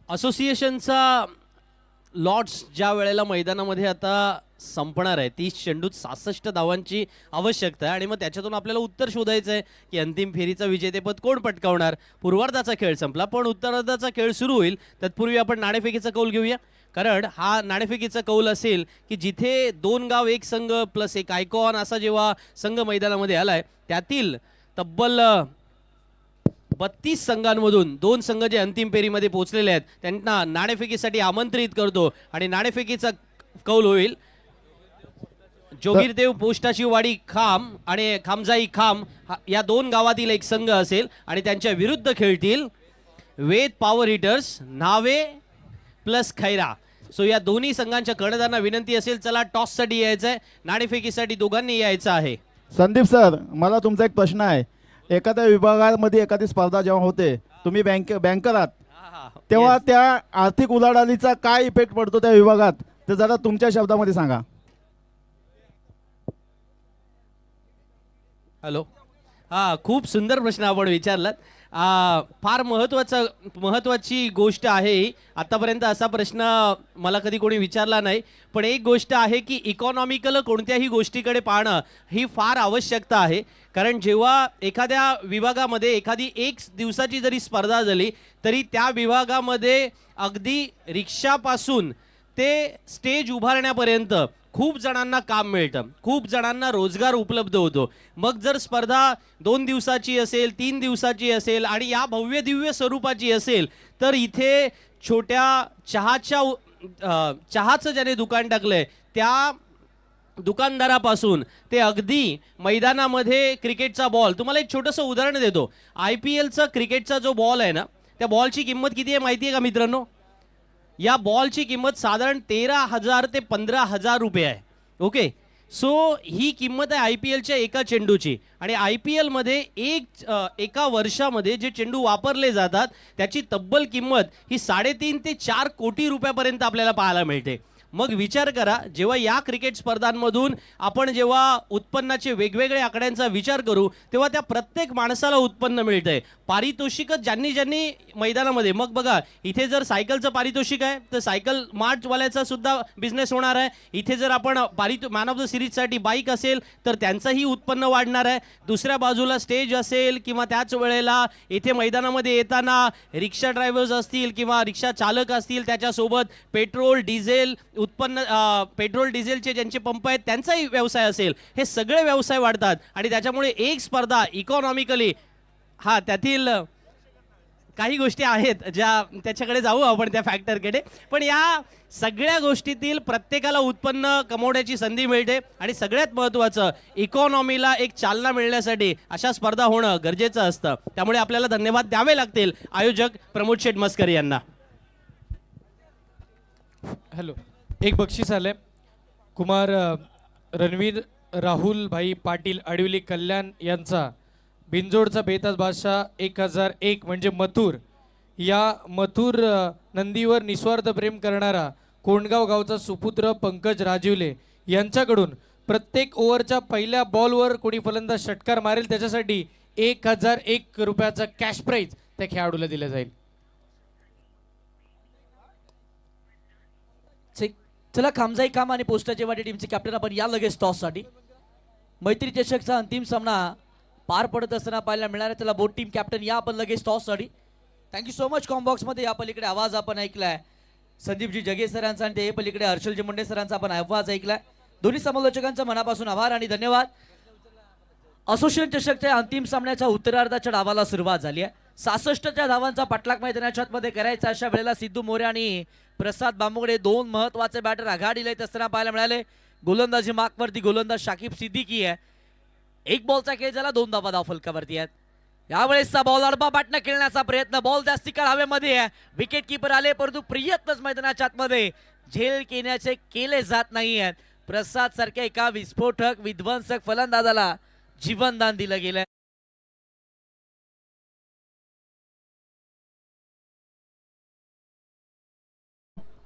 असोसिएशनचा लॉट्स ज्या वेळेला मैदानामध्ये आता संपणार आहे 30 चेंडूत 66 धावांची आवश्यकता आहे आणि मग त्याच्यातून आपल्याला उत्तर शोधायचं आहे की अंतिम फेरीचं विजेतेपद कोण पटकावणार. पूर्वार्धाचा खेळ संपला पण उत्तरार्धाचा खेळ सुरू होईल. तत्पूर्वी आपण नाणेफेकीचा कौल घेऊया, कारण हा नाणेफेकीचा कौल असेल की जिथे 2 गाव 1 संघ प्लस 1 आयकॉन असा जेव्हा संघ मैदानामध्ये आलाय त्यातील तब्बल 32 संघांमधून 2 संघ जे अंतिम फेरीमध्ये पोहोचलेले आहेत त्यांना नाणेफेकीसाठी आमंत्रित करतो. आणि नाणेफेकीचा कौल होईल जोगीरदेव पोस्टाची वाडी खाम आणि खामजाई खाम या 2 गावातील एक संघ असेल आणि त्यांच्या विरुद्ध खेळतील Ved power hitters Nhave plus Khaira. So या दोन्ही संघांच्या कर्णधारांना विनंती असेल चला टॉससाठी यायचं आहे, नाणेफेकीसाठी दोघांनी यायचं आहे. संदीप सर, मला तुमचा एक प्रश्न आहे. एखाद्या विभागामध्ये एखादी स्पर्धा जेव्हा होते, तुम्ही बँकर आहात, तेव्हा त्या आर्थिक उलाढालीचा काय इफेक्ट पडतो त्या विभागात, ते जरा तुमच्या शब्दामध्ये सांगा. हॅलो, खूप सुंदर प्रश्न आपण विचारलात. फार महत्त्वाची गोष्ट आहे. आतापर्यंत असा प्रश्न मला कधी कोणी विचारला नाही. पण एक गोष्ट आहे की इकॉनॉमिकल कोणत्याही गोष्टीकडे पाहणं ही फार आवश्यकता आहे. कारण जेव्हा एखाद्या विभागामध्ये एखादी 1 दिवसाची जरी स्पर्धा झाली तरी त्या विभागामध्ये अगदी रिक्षापासून ते स्टेज उभारण्यापर्यंत खूप जणांना काम मिळतं, खूप जणांना रोजगार उपलब्ध होतो. मग जर स्पर्धा 2 दिवसाची असेल, 3 दिवसाची असेल आणि या भव्य दिव्य स्वरूपाची असेल तर इथे छोट्या चहाचं ज्याने दुकान टाकलंय त्या दुकानदारापासून ते अगदी मैदानामध्ये क्रिकेटचा बॉल, तुम्हाला एक छोटंसं उदाहरण देतो. IPLचा क्रिकेटचा जो बॉल आहे ना, त्या बॉलची किंमत किती आहे माहिती आहे का मित्रांनो? या बॉलची किंमत साधारण 13,000 ते 15,000 रुपये आहे. ओके, सो ही किंमत आहे IPLच्या एका चेंडूची. आणि IPL मध्ये एका वर्षामध्ये जे चेंडू वापरले जातात त्याची तब्बल किंमत ही 3.5 ते 4 कोटी रुपयापर्यंत आपल्याला पाहायला मिळते. मग विचार करा, जेव्हा या क्रिकेट स्पर्धांमधून आपण जेव्हा उत्पन्नाचे वेगवेगळे आकड्यांचा विचार करू तेव्हा त्या प्रत्येक माणसाला उत्पन्न मिळतंय. पारितोषिकच ज्यांनी मैदानामध्ये, मग बघा इथे जर सायकलचं पारितोषिक आहे तर सायकल मार्टवाल्याचा सुद्धा बिझनेस होणार आहे. इथे जर आपण मॅन ऑफ द सिरीजसाठी बाईक असेल तर त्यांचंही उत्पन्न वाढणार आहे. दुसऱ्या बाजूला स्टेज असेल किंवा त्याच वेळेला इथे मैदानामध्ये येताना रिक्षा ड्रायव्हर्स असतील किंवा रिक्षा चालक असतील, त्याच्यासोबत पेट्रोल डिझेल उत्पन्न पेट्रोल डिझेलचे ज्यांचे पंप आहेत त्यांचाही व्यवसाय असेल, हे सगळे व्यवसाय वाढतात आणि त्याच्यामुळे एक स्पर्धा इकॉनॉमिकली त्यातील काही गोष्टी आहेत ज्या त्याच्याकडे जाऊ आपण त्या फॅक्टरकडे, पण या सगळ्या गोष्टीतील प्रत्येकाला उत्पन्न कमवण्याची संधी मिळते आणि सगळ्यात महत्त्वाचं इकॉनॉमीला एक चालना मिळण्यासाठी अशा स्पर्धा होणं गरजेचं असतं. त्यामुळे आपल्याला धन्यवाद द्यावे लागतील आयोजक प्रमोद शेठ मस्कर यांना. हॅलो, एक बक्षीस आलंय. कुमार रणवीर राहुल भाई पाटील आडिवली कल्याण यांचा बिंजोडचा बेताज बादशाह 1001 म्हणजे मथुर, या मथुर नंदीवर निस्वार्थ प्रेम करणारा कोंडगाव गावचा सुपुत्र पंकज राजीवले यांच्याकडून प्रत्येक ओव्हरच्या पहिल्या बॉलवर कोणी फलंदाज षटकार मारेल त्याच्यासाठी 1001 रुपयाचा कॅश प्राईज त्या खेळाडूला दिलं जाईल. चला, खामजाई काम आणि पोस्टाची वाटी टीमचे कॅप्टन आपण या लगेच टॉससाठी. मैत्री चषकचा अंतिम सामना पार पडत असताना पाहायला मिळणार आहे. चला, बोट टीम कॅप्टन या आपण लगेच टॉससाठी. Thank you so much. कॉम्बॉक्समध्ये या पलीकडे आवाज आपण ऐकलाय संदीपजी जगे सरांचा आणि ते पलीकडे हर्षलजी मुंडे सरांचा आपण आवाज ऐकलाय. दोन्ही समालोचकांचा मनापासून आभार आणि धन्यवाद. असोसिएशन चषकच्या अंतिम सामन्याच्या उत्तरार्धाच्या डावाला सुरुवात झाली आहे. 66च्या धावांचा पाठलाग मैदानाच्या आतमध्ये करायचा. अशा वेळेला सिद्धू मोरे आणि प्रसाद बांबुगडे दोन महत्वाचे बॅटर आघाडीला येत असताना पाहायला मिळाले. गोलंदाजी मार्कवरती गोलंदाज शाकिब सिद्दीकी आहे. एक बॉलचा खेळ झाला, 2 धावा धाव फलकावरती आहेत. यावेळेसचा बॉल अडबा पाटणं खेळण्याचा प्रयत्न, बॉल जास्ती काळ हवेमध्ये आहे. विकेट किपर आले परंतु प्रयत्नच मैदानाच्या आतमध्ये झेल केल्याचे केले जात नाही आहेत. प्रसाद सारख्या एका विस्फोटक विध्वंसक फलंदाजाला जीवनदान दिलं गेलं.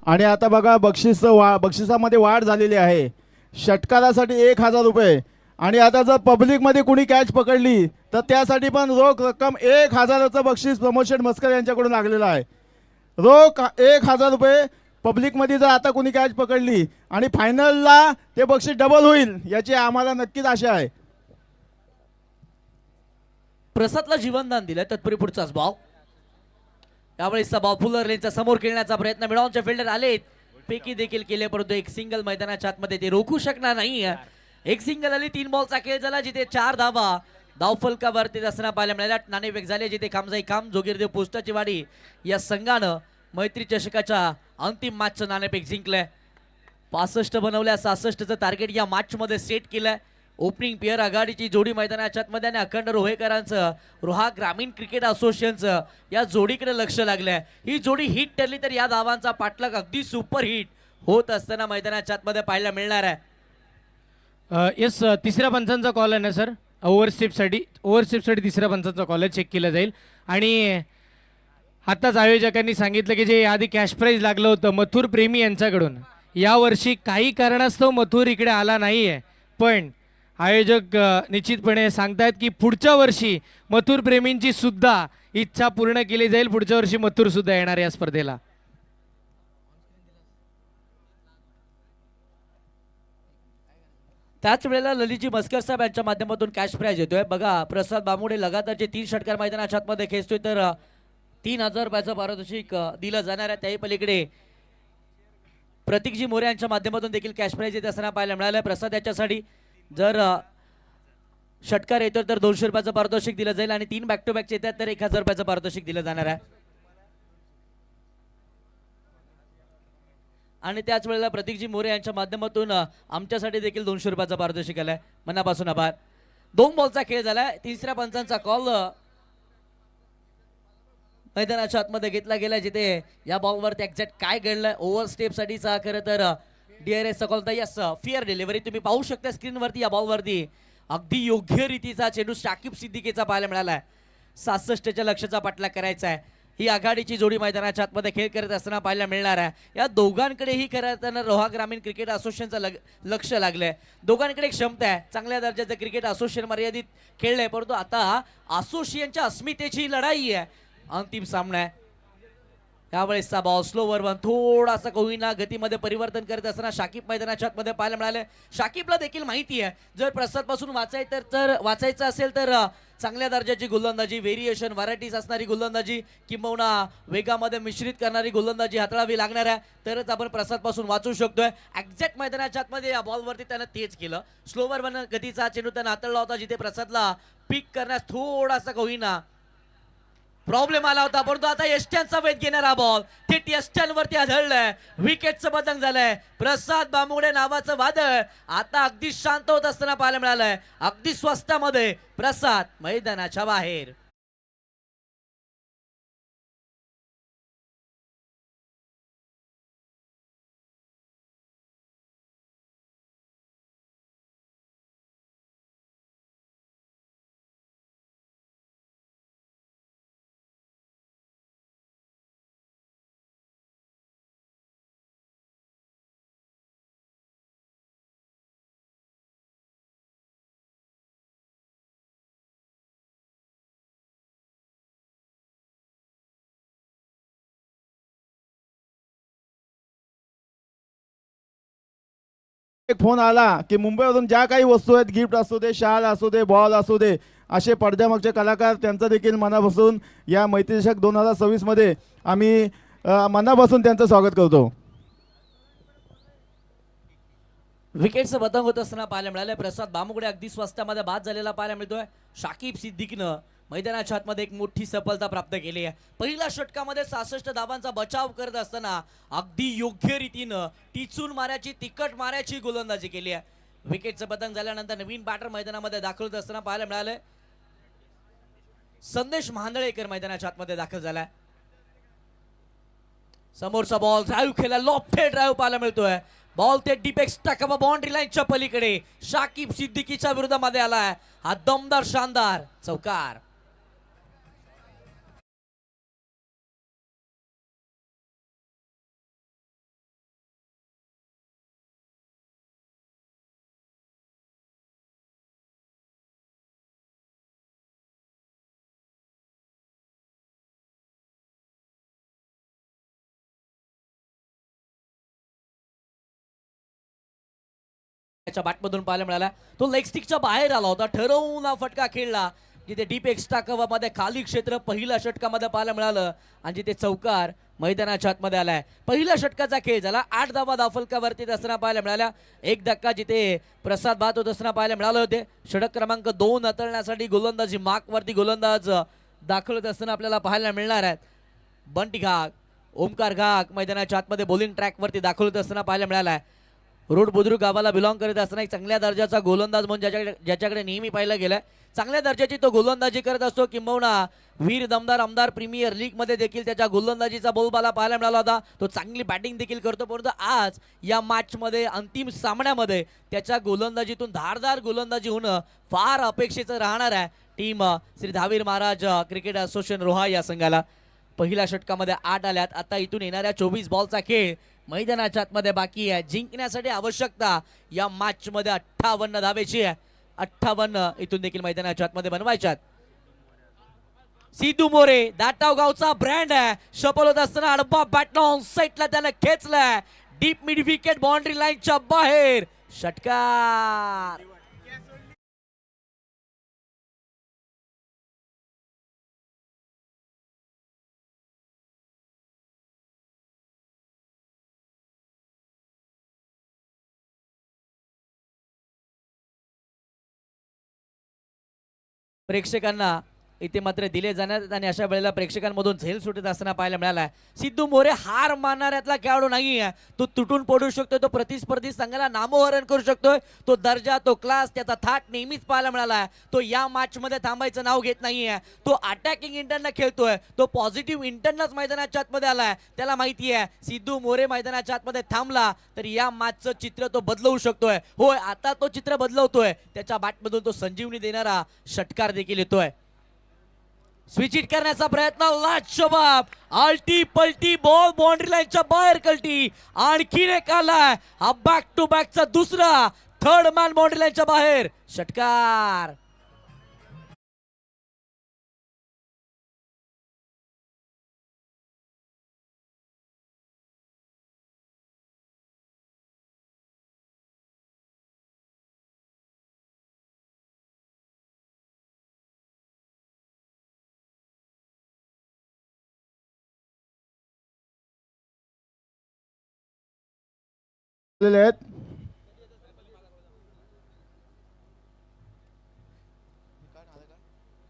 आणि आता बघा बक्षिसामध्ये वाढ झालेली आहे. षटकारासाठी 1000 रुपये आणि आता जर पब्लिकमध्ये कुणी कॅच पकडली तर त्यासाठी पण रोख रक्कम 1000चं बक्षीस प्रमोद शेठ मस्कर यांच्याकडून लागलेलं आहे. रोख 1000 रुपये पब्लिकमध्ये जर आता कुणी कॅच पकडली आणि फायनलला ते बक्षीस डबल होईल याची आम्हाला नक्कीच आशा आहे. प्रसादला जीवनदान दिलं. तत्पूर्वी पुढचाच बॉल. यावेळेसचा बॉल फुलर लेनच्या समोर खेळण्याचा प्रयत्न, मिडॉनचे फिल्डर आलेत, पैकी देखील केले परंतु एक सिंगल मैदानाच्या आतमध्ये ते रोखू शकणार नाही. एक सिंगल आली. 3 बॉलचा खेळ झाला जिथे 4 धावा धावफलकावरती असताना पाहायला मिळाल्या. नाणेफेक झाले जिथे खामजाई काम जोगीरदेव पोस्टाची वाडी या संघानं मैत्री चषकाच्या अंतिम मॅचचं नाणेफेक जिंकलंय. 65 बनवल्या. 66चं टार्गेट या मॅचमध्ये सेट केलंय. ओपनिंग पेअर आघाडीची जोडी मैदानाच्या आतमध्ये आणि अखंड रोहेकरांचं रोहा ग्रामीण क्रिकेट असोसिएशनचं या जोडीकडे लक्ष लागलंय. ही जोडी हिट ठरली तर या धावांचा पाठलाग अगदी सुपर हिट होत असताना मैदानाच्या आतमध्ये पाहायला मिळणार आहे. येस, तिसऱ्या पंचांचा कॉल आहे ना सर, ओव्हरस्टेपसाठी तिसऱ्या पंचांचा कॉल आहे, चेक केला जाईल. आणि आताच आयोजकांनी सांगितलं की जे आधी कॅश प्राईज लागलं होतं मथुर प्रेमी यांच्याकडून, यावर्षी काही कारणास्तव मथुर इकडे आला नाही आहे, पण आयोजक निश्चितपणे सांगतायत की पुढच्या वर्षी मथुर प्रेमींची सुद्धा इच्छा पूर्ण केली जाईल. पुढच्या वर्षी मथुर सुद्धा येणार या स्पर्धेला. त्याच वेळेला ललितजी मस्कर साहेब यांच्या माध्यमातून कॅश प्राईज येतोय. बघा, प्रसाद बांबुडे लगातारचे 3 षटकार मैदानाच्या आतमध्ये खेचतोय तर 3000 रुपयाचं पारितोषिक दिलं जाणार आहे. त्याही पलीकडे प्रतीकजी मोरे यांच्या माध्यमातून देखील कॅश प्राईज येत असताना पाहायला मिळालं. प्रसाद याच्यासाठी जर षटकार येतो तर 200 रुपयाचं पारितोषिक दिलं जाईल आणि 3 बॅक टू बॅकचे येतात तर 1000 रुपयाचं पारितोषिक दिलं जाणार आहे. आणि त्याच वेळेला प्रतीकजी मोरे यांच्या माध्यमातून आमच्यासाठी देखील 200 रुपयाचा पारितोषिक आलाय. मनापासून आभार. 2 बॉलचा खेळ झालाय. तिसऱ्या पंचांचा कॉल मैदानाच्या आतमध्ये घेतला गेला जिथे या बॉलवरती एक्झॅक्ट काय घडलंय ओव्हर स्टेपसाठीचा खरं तर DRS कॉल तर यस फेअर डिलिव्हरी तुम्ही पाहू शकता स्क्रीनवरती. या बॉलवरती अगदी योग्य रीतीचा चेंडू शाकिब सिद्दीकीचा पाहायला मिळालाय. 66च्या लक्ष्याचा पाठलाग करायचा आहे. ही आघाडीची जोडी मैदानाच्या आतमध्ये खेळ करत असताना पाहायला मिळणार आहे. या दोघांकडेही करताना रोहा ग्रामीण क्रिकेट असोसिएशनचं लक्ष लागलंय. दोघांकडे क्षमता आहे. चांगल्या दर्जाचं क्रिकेट असोसिएशन मर्यादित खेळलंय परंतु आता असोसिएशनच्या अस्मितेची लढाई आहे. अंतिम सामना आहे. यावेळेसचा बॉल स्लोवर वन थोडासा कोहिना गतीमध्ये परिवर्तन करत असताना शाकिब मैदानाच्या आतमध्ये पाहायला मिळाले. शाकिबला देखील माहिती आहे जर प्रसाद पासून वाचायचं असेल तर चांगल्या दर्जाची गोलंदाजी, व्हेरिएशन व्हरायटीज असणारी गोलंदाजी किंबहुना वेगामध्ये मिश्रित करणारी गोलंदाजी हाताळावी लागणार आहे, तरच आपण प्रसाद पासून वाचू शकतोय. एक्झॅक्ट मैदानाच्या आतमध्ये या बॉलवरती त्यानं तेच केलं. स्लोवर वन गतीचा चेंडू त्यानं हाताळला होता, जिथे प्रसादला पिक करण्यास थोडासा कोहिना प्रॉब्लेम आला होता, परंतु आता यष्ट्यांचा वेध घेणारा बॉल थेट यष्ट्यांवरती आढळलाय. विकेटचं बदल झालंय. प्रसाद बामुगडे नावाचं वादळ आता अगदी शांत होत असताना पाहायला मिळालंय. अगदी स्वस्तामध्ये प्रसाद मैदानाच्या बाहेर. एक फोन आला की मुंबईवरून ज्या काही वस्तू आहेत, गिफ्ट असू दे, शाल असू दे, बॉल असू दे, असे पडद्यामागचे कलाकार, त्यांचं देखील मनापासून या मैत्री चषक 2026 मध्ये आम्ही मनापासून त्यांचं स्वागत करतो. विकेटचं बदल होत असताना पाहायला मिळालंय. प्रसाद बामुगडे अगदी स्वस्तामध्ये बाद झालेला पाहायला मिळतोय. शाकिब सिद्दीकीनं मैदानाच्या आतमध्ये एक मोठी सफलता प्राप्त केली आहे. पहिल्या षटकामध्ये 66 धावांचा बचाव करत असताना अगदी योग्य रीतीनं टिचून मारायची, तिकट मारायची गोलंदाजी केली आहे. विकेटचं पतन झाल्यानंतर नवीन बॅटर मैदानामध्ये दाखल होत असताना पाहायला मिळालंय. संदेश महांदळेकर मैदानाच्या आतमध्ये दाखल झालाय. समोरचा बॉल ड्राईव्ह केला, लॉफ्टेड ड्राईव्ह पाहायला मिळतोय. बॉल ते डीप एक्स्ट्रा कव्हर बाउंड्री लाईनच्या पलीकडे शाकिब सिद्दीकीच्या विरोधामध्ये आलाय. हा दमदार शानदार चौकार. बॅटमधून पाहायला मिळाला. तो लेग स्टिकच्या बाहेर आला होता, ठरवून हा फटका खेळला, जिथे डीप एक्स्ट्रा कव्हर मध्ये खाली क्षेत्र पहिल्या षटकामध्ये पाहायला मिळालं आणि जिथे चौकार मैदानाच्या आतमध्ये आलाय. पहिल्या षटकाचा खेळ झाला. 8 धावा धावफलकावरती असताना पाहायला मिळाल्या. एक धक्का जिथे प्रसाद बाद होत असताना पाहायला मिळाले होते. षटक क्रमांक 2 हाताळण्यासाठी गोलंदाजी मार्कवरती गोलंदाज दाखल होत असताना आपल्याला पाहायला मिळणार आहेत. बंटी घाग, ओमकार घाग मैदानाच्या आतमध्ये बॉलिंग ट्रॅकवरती दाखल होत असताना पाहायला मिळालाय. रोड बुद्रुक गावाला बिलॉंग करत असताना एक चांगल्या दर्जाचा गोलंदाज म्हणून ज्याच्याकडे नेहमी पाहिलं गेलाय. चांगल्या दर्जाची तो गोलंदाजी करत असतो, किंबहुना वीर दमदार आमदार प्रीमियर लीग मध्ये देखील त्याच्या गोलंदाजीचा बोलबाला पाहायला मिळाला होता. तो चांगली बॅटिंग देखील करतो, परंतु आज या मॅच मध्ये अंतिम सामन्यामध्ये त्याच्या गोलंदाजीतून धारदार गोलंदाजी होणं फार अपेक्षित राहणार आहे team Shri Dhavir Maharaj cricket association Roha या संघाला. पहिल्या षटकामध्ये 8 आल्यात. आता इथून येणाऱ्या 24 बॉलचा खेळ मैदानाच्या आतमध्ये बाकी आहे. जिंकण्यासाठी आवश्यकता या मॅच मध्ये 58 धावेची आहे. 58 इथून देखील मैदानाच्या आतमध्ये बनवायच्यात. सिद्धू मोरे दाटाव गावचा ब्रँड आहे. शपल होत असताना अडबा बॅटला ऑन साइडला त्याला खेचलाय. डीप मिड विकेट बाउंड्री लाईनच्या बाहेर. षटकार. प्रेक्षकांना इथे मात्र दिले जाण्यात आणि अशा वेळेला प्रेक्षकांमधून झेल सुटत असताना पाहायला मिळाला. सिद्धू मोरे हार मानणाऱ्यातला खेळाडू नाहीये. तो तुटून पडू शकतोय, तो प्रतिस्पर्धी संघाला नामोहरण करू शकतोय. तो दर्जा, तो क्लास, त्याचा थाट नेहमीच पाहायला मिळाला. तो या मॅच मध्ये थांबायचं नाव घेत नाहीये. तो अटॅकिंग इंटरन खेळतोय. तो पॉझिटिव्ह इंटरनच मैदानाच्या आतमध्ये आलाय. त्याला माहिती आहे सिद्धू मोरे मैदानाच्या आतमध्ये थांबला तर या मॅचचं चित्र तो बदलवू शकतोय. होय, आता तो चित्र बदलवतोय. त्याच्या बॅटमधून तो संजीवनी देणारा षटकार देखील येतोय. स्विच हिट करण्याचा प्रयत्न, लाजवाब आलटी पलटी बॉल बाउंड्री लाईनच्या बाहेर कलटी. आणखीन एक आलाय. हा बॅक टू बॅकचा दुसरा. थर्ड मॅन बाउंड्री लाईनच्या बाहेर. षटकार. आहेत.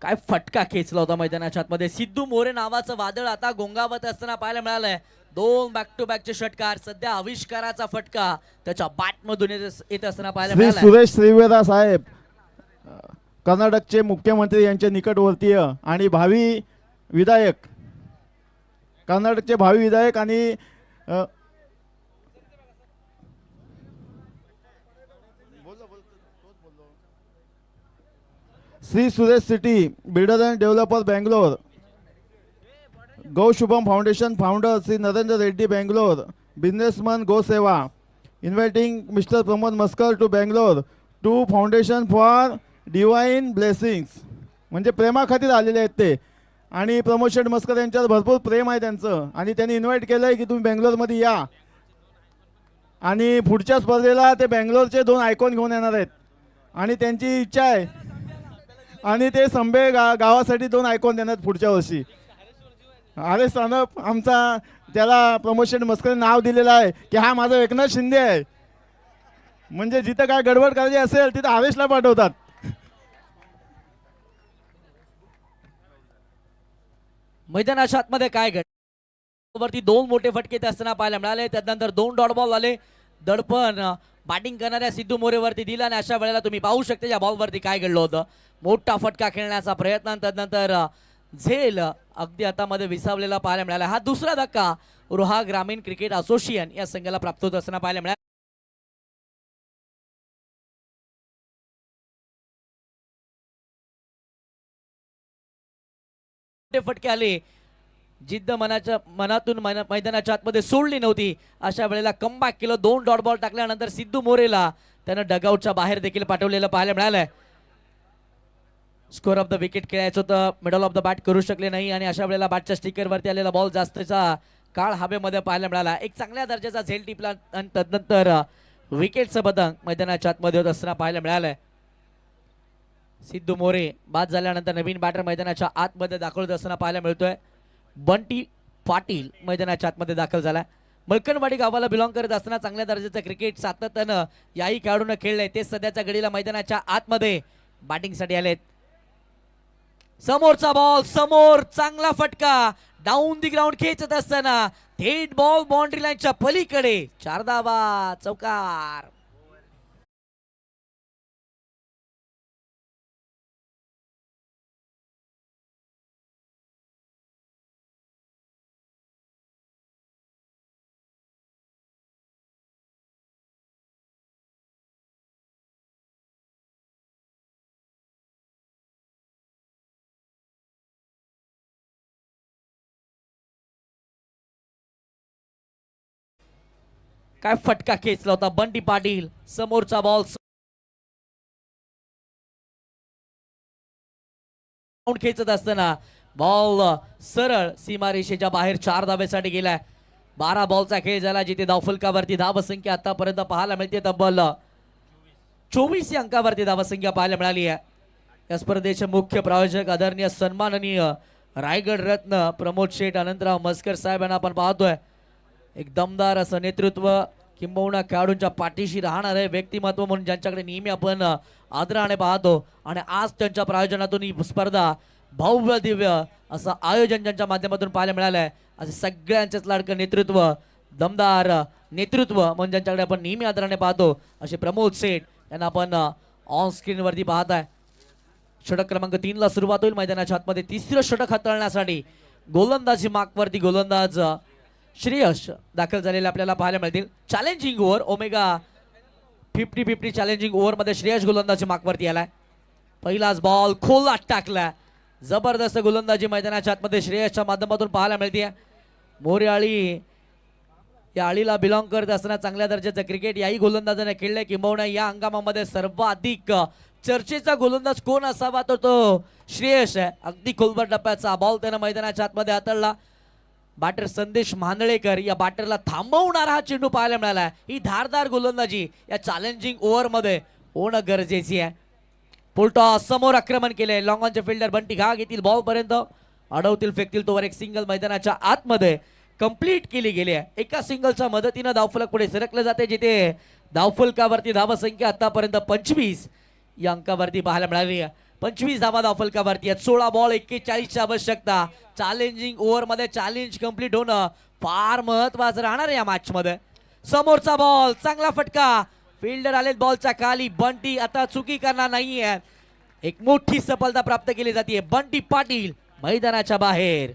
काय फटका खेचला होता मैदानाच्या आतमध्ये. सिद्धू मोरे नावाचं वादळ आता गोंगावत असताना पाहायला मिळालंय. 2 बॅक टू बॅकचे षटकार. सध्या आविष्काराचा फटका त्याच्या बॅटमधून येत असताना पाहायला श्री मिळालाय. सुरेश श्रीवेदा साहेब कर्नाटकचे मुख्यमंत्री यांचे निकटवर्तीय आणि भावी विधायक, कर्नाटकचे भावी विधायक आणि Shri Suresh city builder and developer Bangalore, Gau Shubham foundation founder Shri Narendra Reddy Bangalore, businessman गो सेवा, inviting mister Pramod Maskar to Bangalore to foundation for divine blessings. म्हणजे प्रेमाखातीर आलेले आहेत ते आणि प्रमोद शेठ मस्कर यांच्यावर भरपूर प्रेम आहे त्यांचं आणि त्यांनी इन्व्हाइट केलं आहे की तुम्ही बेंगलोरमध्ये या आणि पुढच्या स्पर्धेला ते बेंगलोरचे 2 आयकॉन घेऊन येणार आहेत आणि त्यांची इच्छा आहे आणि ते संबे गावासाठी 2 आयकॉन देणार पुढच्या वर्षी. अरे सनप आमचा त्याला प्रमोद शेठ मस्कर नाव दिलेलं आहे की हा माझा एकनाथ शिंदे आहे. म्हणजे जिथं काय गडबड करायची असेल तिथं आवेशला पाठवतात. मैदानाच्या आतमध्ये काय वरती 2 मोठे फटके ते असताना पाहायला मिळाले. त्यानंतर 2 डॉट बॉल आले. दडपण बॅटिंग करणाऱ्या सिद्धू मोरेवरती दिला आणि अशा वेळेला तुम्ही पाहू शकता या बॉलवरती काय घडलं होतं. मोठा फटका खेळण्याचा प्रयत्न, त्यानंतर झेल अगदी हातामध्ये विसावलेला पाहायला मिळाला. हा दुसरा धक्का रोहा ग्रामीण क्रिकेट असोसिएशन या संघाला प्राप्त होत असताना पाहायला मिळाला. फटके आले. जिद्द मनातून मैदानाच्या आतमध्ये सोडली नव्हती. अशा वेळेला कमबॅक केलं. 2 डॉट बॉल टाकल्यानंतर सिद्धू मोरेला त्यानं डगआउटच्या बाहेर देखील पाठवलेलं पाहायला मिळालंय. स्कोर ऑफ द विकेट खेळायचं होतं, मिडल ऑफ द बॅट करू शकले नाही आणि अशा वेळेला बॅटच्या स्टिकरवरती आलेला बॉल जास्तचा काळ हवेमध्ये पाहायला मिळाला. एक चांगल्या दर्जाचा झेल टिपला आणि तदनंतर विकेटचं पतंग मैदानाच्या आतमध्ये होत असताना पाहायला मिळालंय. सिद्धू मोरे बाद झाल्यानंतर नवीन बॅटर मैदानाच्या आतमध्ये दाखल होत असताना पाहायला मिळतोय. बंटी पाटील मैदानाच्या आतमध्ये दाखल झाला. मलकनवाडी गावाला बिलॉंग करत असताना चांगल्या दर्जाचं क्रिकेट सातत्यानं याही खेळाडूंना खेळलंय. ते सध्याच्या घडीला मैदानाच्या आतमध्ये बॅटिंगसाठी आलेत. समोरचा बॉल समोर, चांगला फटका डाऊन दी ग्राउंड खेचत असताना थेट बॉल बाउंड्री लाईनच्या पलीकडे. 4 धावा, चौकार. काय फटका खेचला होता बंटी पाटील. समोरचा बॉल खेचत असताना बॉल सरळ सीमारेषेच्या बाहेर 4 धावेसाठी गेलाय. 12 बॉलचा खेळ झाला जिथे धावफलकावरती धावसंख्या आतापर्यंत पाहायला मिळते तब्बल 24 अंकावरती धावसंख्या पाहायला मिळाली आहे. या स्पर्धेचे मुख्य प्रायोजक आदरणीय सन्माननीय रायगड रत्न प्रमोद शेठ अनंतराव मस्कर साहेब यांना आपण पाहतोय. एक दमदार असं नेतृत्व किंबहुना खेळाडूंच्या पाठीशी राहणार आहे व्यक्तिमत्व म्हणून ज्यांच्याकडे नेहमी आपण आदराने पाहतो आणि आज त्यांच्या प्रायोजनातून ही स्पर्धा भव्य दिव्य असं आयोजन ज्यांच्या माध्यमातून पाहायला मिळालंय. असे सगळ्यांचेच लाडकं नेतृत्व, दमदार नेतृत्व म्हणून ज्यांच्याकडे आपण नेहमी आदराने पाहतो असे प्रमोद शेठ यांना आपण ऑन स्क्रीन वरती पाहताय. षटक क्रमांक 3 ला सुरुवात होईल. मैदानाच्या आतमध्ये 3रं षटक हाताळण्यासाठी गोलंदाजी मार्कवरती गोलंदाज श्रेयश दाखल झालेले आपल्याला पाहायला मिळतील. Challenging over omega 50-50 challenging over मध्ये श्रेयश गोलंदाजी मार्कवरती आलाय. पहिलाच बॉल खोलात टाकला. जबरदस्त गोलंदाजी मैदानाच्या आतमध्ये श्रेयसच्या माध्यमातून पाहायला मिळते. मोरे आळी या आळीला बिलॉंग करत असताना चांगल्या दर्जाचं क्रिकेट याही गोलंदाजाने खेळलंय. किंबहुना या हंगामामध्ये सर्वाधिक चर्चेचा गोलंदाज कोण असावा तो श्रेयस आहे. अगदी खोलवर टप्प्याचा बॉल त्यानं मैदानाच्या आतमध्ये हाताळला. बॅटर संदेश मांदळेकर या बॅटरला थांबवणारा हा चेंडू पाहायला मिळाला. ही धारदार गोलंदाजी या चॅलेंजिंग ओव्हर मध्ये होणं गरजेची आहे. पुलटॉस समोर आक्रमण केले. लॉंग ऑनचे फिल्डर बंटी घा घेतील बॉल पर्यंत अडवतील फेकतील तोवर एक सिंगल मैदानाच्या आतमध्ये कंप्लीट केली गेली आहे. एका सिंगलच्या मदतीनं धावफलक पुढे सरकलं जाते, जिथे धावफलकावरती धावा संख्या आतापर्यंत 25 या अंकावरती पाहायला मिळाली आहे. 25 धावा धावफलकावरती आहेत. 16 बॉल 41 आवश्यकता. चॅलेंजिंग ओव्हर मध्ये चॅलेंज कंप्लीट होणं फार महत्वाचं राहणार आहे या मॅच मध्ये. समोरचा बॉल चांगला फटका, फिल्डर आलेत बॉलच्या खाली. बंटी आता चुकी करणार नाहीये. एक मोठी सफलता प्राप्त केली जाते. बंटी पाटील मैदानाच्या बाहेर.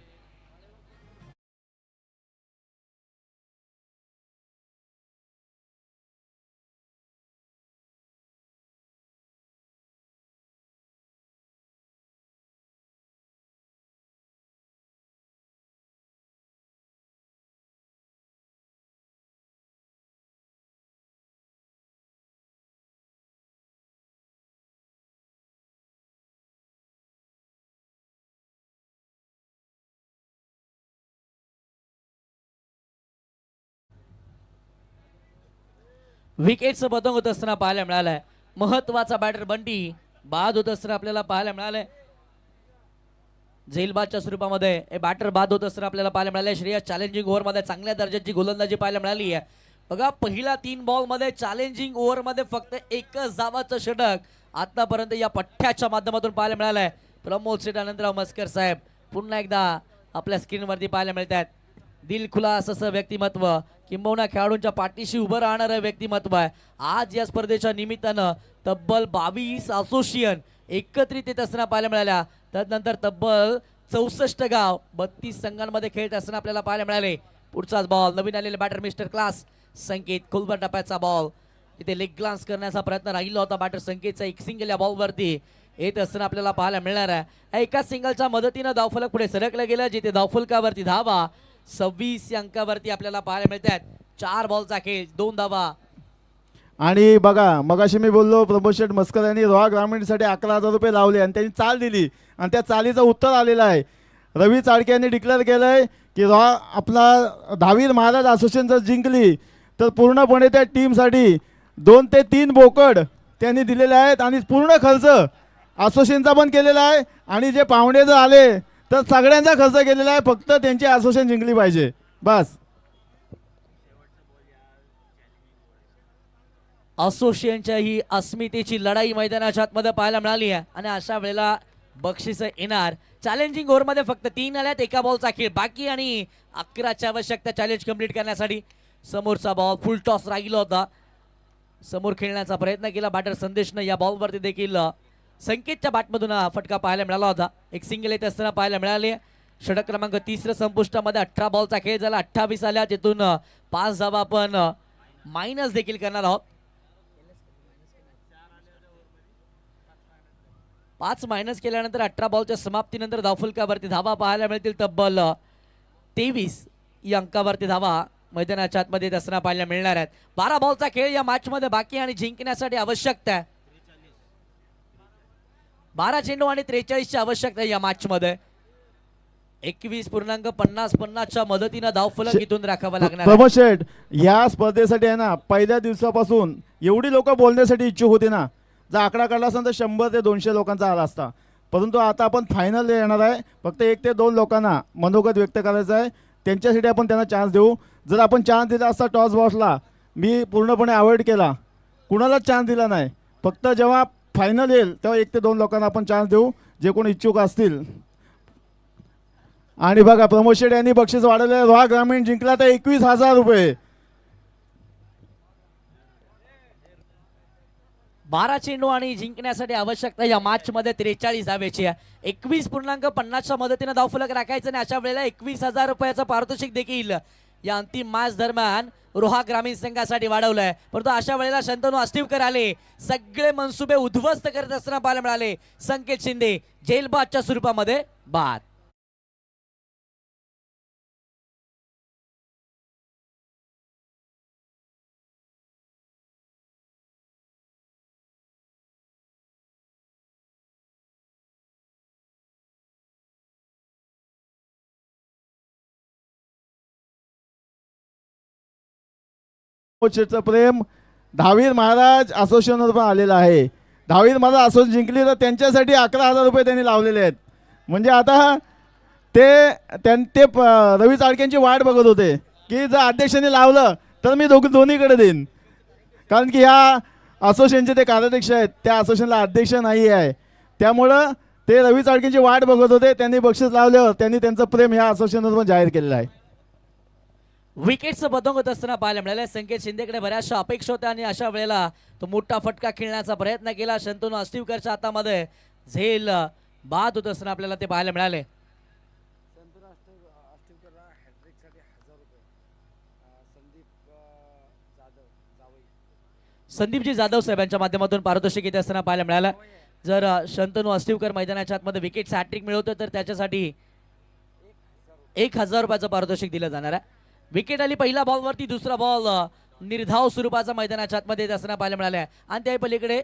विकेटचं पतंग होत असताना पाहायला मिळालंय. महत्वाचा बॅटर बंटी बाद होत असताना आपल्याला पाहायला मिळालंय. झेलबादच्या स्वरूपामध्ये हे बॅटर बाद होत असताना आपल्याला पाहायला मिळालंय. श्रेयस चॅलेंजिंग ओव्हर मध्ये चांगल्या दर्जाची गोलंदाजी पाहायला मिळाली आहे. बघा, पहिल्या 3 बॉल मध्ये चॅलेंजिंग ओव्हर मध्ये फक्त एकच धावाचं षटक आतापर्यंत या पठ्ठ्याच्या माध्यमातून पाहायला मिळालंय. प्रमोद सेठ अनंतराव मस्कर साहेब पुन्हा एकदा आपल्या स्क्रीनवरती पाहायला मिळत आहेत. दिलखुलास असं व्यक्तिमत्व, किंबहुना खेळाडूंच्या पाठीशी उभं राहणारं व्यक्तिमत्व आहे. आज या स्पर्धेच्या निमित्तानं तब्बल 22 असोसिएशन एकत्रित येत असताना पाहायला मिळाल्या. त्यानंतर तब्बल 64 गाव 32 संघांमध्ये खेळत असताना आपल्याला पाहायला मिळाले. पुढचाच बॉल, नवीन आलेले बॅटर मिस्टर क्लास संकेत, खोलवर टप्प्याचा बॉल. इथे लेग ग्लान्स करण्याचा प्रयत्न राहिला होता बॅटर संकेतचा. एक सिंगल या बॉलवरती येत असताना आपल्याला पाहायला मिळणार आहे. एका सिंगलच्या मदतीनं धावफलक पुढे सरकलं गेलं, जिथे धावफलकावरती धावा 26 या अंकावरती आपल्याला पाहायला मिळतात. 4 बॉलचा खेळ, 2 धावा. आणि बघा, मगाशी मी बोललो प्रमोद शेठ मस्कर यांनी रोहा ग्रामीणसाठी 11,000 रुपये लावले आणि त्यांनी चाल दिली आणि त्या चालीचं उत्तर आलेलं आहे. रवी चाडके यांनी डिक्लेअर केलंय की रोहा आपला दहावीर महाराज असोसिएशन जर जिंकली तर पूर्णपणे त्या टीमसाठी 2 ते 3 बोकड त्यांनी दिलेले आहेत आणि पूर्ण खर्च असोसिएशनचा पण केलेला आहे. आणि जे पाहुणे जर आले तर सगळ्यांचा खर्च केलेला आहे. फक्त त्यांची असोसिएशन जिंकली पाहिजे, बस. असोसिएशनच्या ही अस्मितेची लढाई मैदानाच्या आतमध्ये पाहायला मिळाली आहे. आणि अशा वेळेला बक्षीस येणार. चॅलेंजिंग ओव्हर मध्ये फक्त 3 आल्यात. एका बॉलचा खेळ बाकी आणि 11ची आवश्यकता चॅलेंज कंप्लीट करण्यासाठी. समोरचा बॉल फुल टॉस राहिला होता. समोर खेळण्याचा प्रयत्न केला बॅटर संदेशनं. या बॉलवरती देखील संकेतच्या बॅटमधून फटका पाहायला मिळाला होता. एक सिंगल येत असताना पाहायला मिळाले. षटक क्रमांक 3 संपुष्टामध्ये 18 बॉलचा खेळ झाला. 28 आल्या, तिथून 5 धावा आपण मायनस देखील करणार आहोत. 5 मायनस केल्यानंतर 18 बॉलच्या समाप्तीनंतर धावफलकावरती धावा पाहायला मिळतील. तब्बल 23 या अंकावरती धावा मैदानाच्या आतमध्ये येत असताना पाहायला मिळणार आहेत. 12 बॉलचा खेळ या मॅच मध्ये बाकी आणि जिंकण्यासाठी आवश्यकता आहे 12 चेंडू आणि 43ची आवश्यकता आहे या मॅच मध्ये. 21.50-50च्या मदतीनं धावफलक इथून राखावा लागणार आहे. प्रमोद शेठ, या स्पर्धेसाठी आहे ना, पहिल्या दिवसापासून एवढी लोक बोलण्यासाठी इच्छुक होती ना. जर आकडा काढला असता तर 100 ते 200 लोकांचा आला असता. परंतु आता आपण फायनल येणार आहे. फक्त 1 ते 2 लोकांना मनोगत व्यक्त करायचं आहे. त्यांच्यासाठी आपण त्यांना चान्स देऊ. जर आपण चान्स दिला असता टॉस बॉक्सला, मी पूर्णपणे अवॉइड केला, कुणालाच चान्स दिला नाही. फक्त जेव्हा फायनल येईल तेव्हा 1 ते 2 लोकांना आपण चान्स देऊ, जे कोणी इच्छुक असतील. आणि बघा, प्रमोद शेठ यांनी बक्षीस वाढवले. रोहा ग्रामीण जिंकला तर 21,000 रुपये. 12 चेंडू आणि जिंकण्यासाठी आवश्यकता या मॅच मध्ये 43 धावेची आहे. 21.50च्या मदतीनं धावफलक राखायचं आणि अशा वेळेला 21,000 रुपयाचं पारितोषिक देखील या अंतिम मॅच दरम्यान रोहा ग्रामीण संघासाठी वाढवलंय. परंतु अशा वेळेला शंतनू आष्टीवकर आले. सगळे मनसुबे उद्ध्वस्त करत असताना पाहायला मिळाले. संकेत शिंदे जेलबादच्या स्वरूपामध्ये बाद. शेठचं प्रेम दहावीर महाराज असोसिएशनवर पण आलेलं आहे. दहावीर महाराज असोसिएशन जिंकली तर त्यांच्यासाठी 11,000 रुपये त्यांनी लावलेले आहेत. म्हणजे आता ते रवी चाळकेंची वाट बघत होते की जर अध्यक्षांनी लावलं तर मी दोन्हीकडे देईन, कारण की ह्या असोसिएशनचे ते कार्याध्यक्ष आहेत, त्या असोसिएशनला अध्यक्ष नाही आहे. त्यामुळं ते रवी चाळकेंची वाट बघत होते. त्यांनी बक्षीस लावल्यावर त्यांनी त्यांचं प्रेम ह्या असोसिएशनवर पण जाहीर केलेलं आहे. विकेटचं बदंग होत असताना पाहायला मिळालं. संकेत शिंदेकडे बऱ्याचशा अपेक्षा होत्या आणि अशा वेळेला तो मोठा फटका खेळण्याचा प्रयत्न केला. शंतनू अस्टिवकरच्या हातामध्ये झेल बाद होत असताना आपल्याला ते पाहायला मिळाले. संदीपजी जाधव साहेबांच्या माध्यमातून पारितोषिक येत असताना पाहायला मिळालं. जर शंतनू अस्टिवकर मैदानाच्या आतमध्ये विकेट हॅट्रिक मिळवतो तर त्याच्यासाठी 1000 रुपयाचं पारितोषिक दिलं जाणार आहे. विकेट आली पहिल्या बॉलवरती, दुसरा बॉल निर्धाव स्वरूपाचा मैदानाच्या आतमध्ये येत असताना पाहायला मिळालं आहे. आणि त्या पलीकडे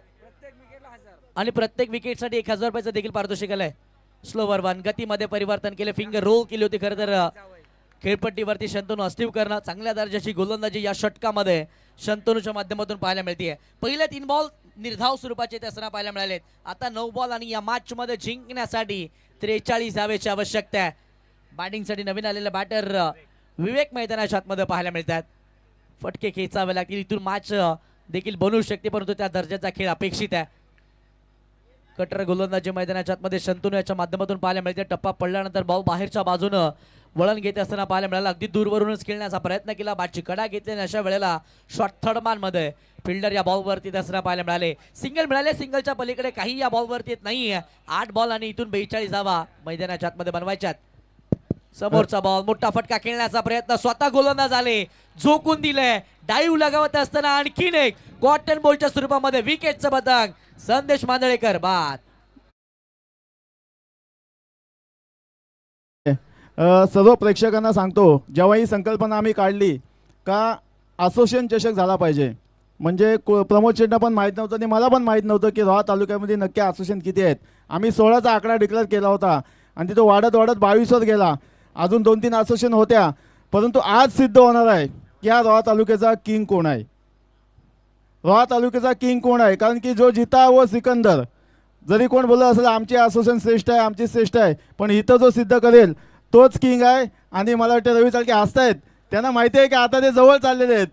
आणि प्रत्येक विकेटसाठी 1000 रुपयाचं देखील पारितोषिक आलंय. स्लोवर वन गतीमध्ये परिवर्तन केले, फिंगर रोल केली होती. खरं तर खेळपट्टीवरती शंतनू अस्टिवकरनं चांगल्या दर्जाची गोलंदाजी या षटकामध्ये शंतनूच्या माध्यमातून पाहायला मिळते. पहिल्या 3 बॉल निर्धाव स्वरूपाचे ते असताना पाहायला मिळालेत. आता 9 बॉल आणि या मॅच मध्ये जिंकण्यासाठी 43 धावेची आवश्यकता आहे. बॅटिंगसाठी नवीन आलेले बॅटर विवेक मैदानाच्या आतमध्ये पाहायला मिळतात. फटके खेचावे लागतील, इथून मॅच देखील बनवू शकते, परंतु त्या दर्जाचा खेळ अपेक्षित आहे. कटर गोलंदाजी मैदानाच्या आतमध्ये शंतनू याच्या माध्यमातून पाहायला मिळते. टप्पा पडल्यानंतर बॉल बाहेरच्या बाजूनं वळण घेत असताना पाहायला मिळाला. अगदी दूरवरूनच खेळण्याचा प्रयत्न केला, बॅटची कडा घेतली आणि अशा वेळेला शॉर्ट थर्ड मान मध्ये फिल्डर या बॉलवरती असताना पाहायला मिळाले. सिंगल मिळाले, सिंगलच्या पलीकडे काही या बॉलवरती येत नाहीये. 8 बॉल आणि इथून 42 धावा मैदानाच्या आतमध्ये बनवायच्यात. समोरचा बॉल, मोठा फटका खेळण्याचा प्रयत्न, स्वतः गोलंदाज आले, झोकून दिले, डाईव्ह लगावत असताना आणखीन एक कॉटन बॉलच्या स्वरूपामध्ये विकेटचं पतंग. संदेश मांदळेकर बाद. सर्व प्रेक्षकांना सांगतो, जेव्हा ही संकल्पना आम्ही काढली का असोसिएशन चषक झाला पाहिजे, म्हणजे प्रमोद शेट्टना पण माहीत नव्हतं आणि मला पण माहीत नव्हतं की रोहा तालुक्यामध्ये नक्की असोसिएशन किती आहेत. आम्ही 16चा आकडा डिक्लेअर केला होता आणि तो वाढत 22वर गेला. अजून 2-3 असोसिएशन होत्या, परंतु आज सिद्ध होणार आहे की हा रोहा तालुक्याचा किंग कोण आहे. रोहा तालुक्याचा किंग कोण आहे, कारण की जो जिता व सिकंदर, जरी कोण बोलत असेल आमची असोसिएशन श्रेष्ठ आहे, आमची श्रेष्ठ आहे, पण इथं जो सिद्ध करेल तोच किंग आहे. आणि मला वाटतं रवी चाळके हसतायत, त्यांना माहिती आहे की आता ते जवळ चाललेले आहेत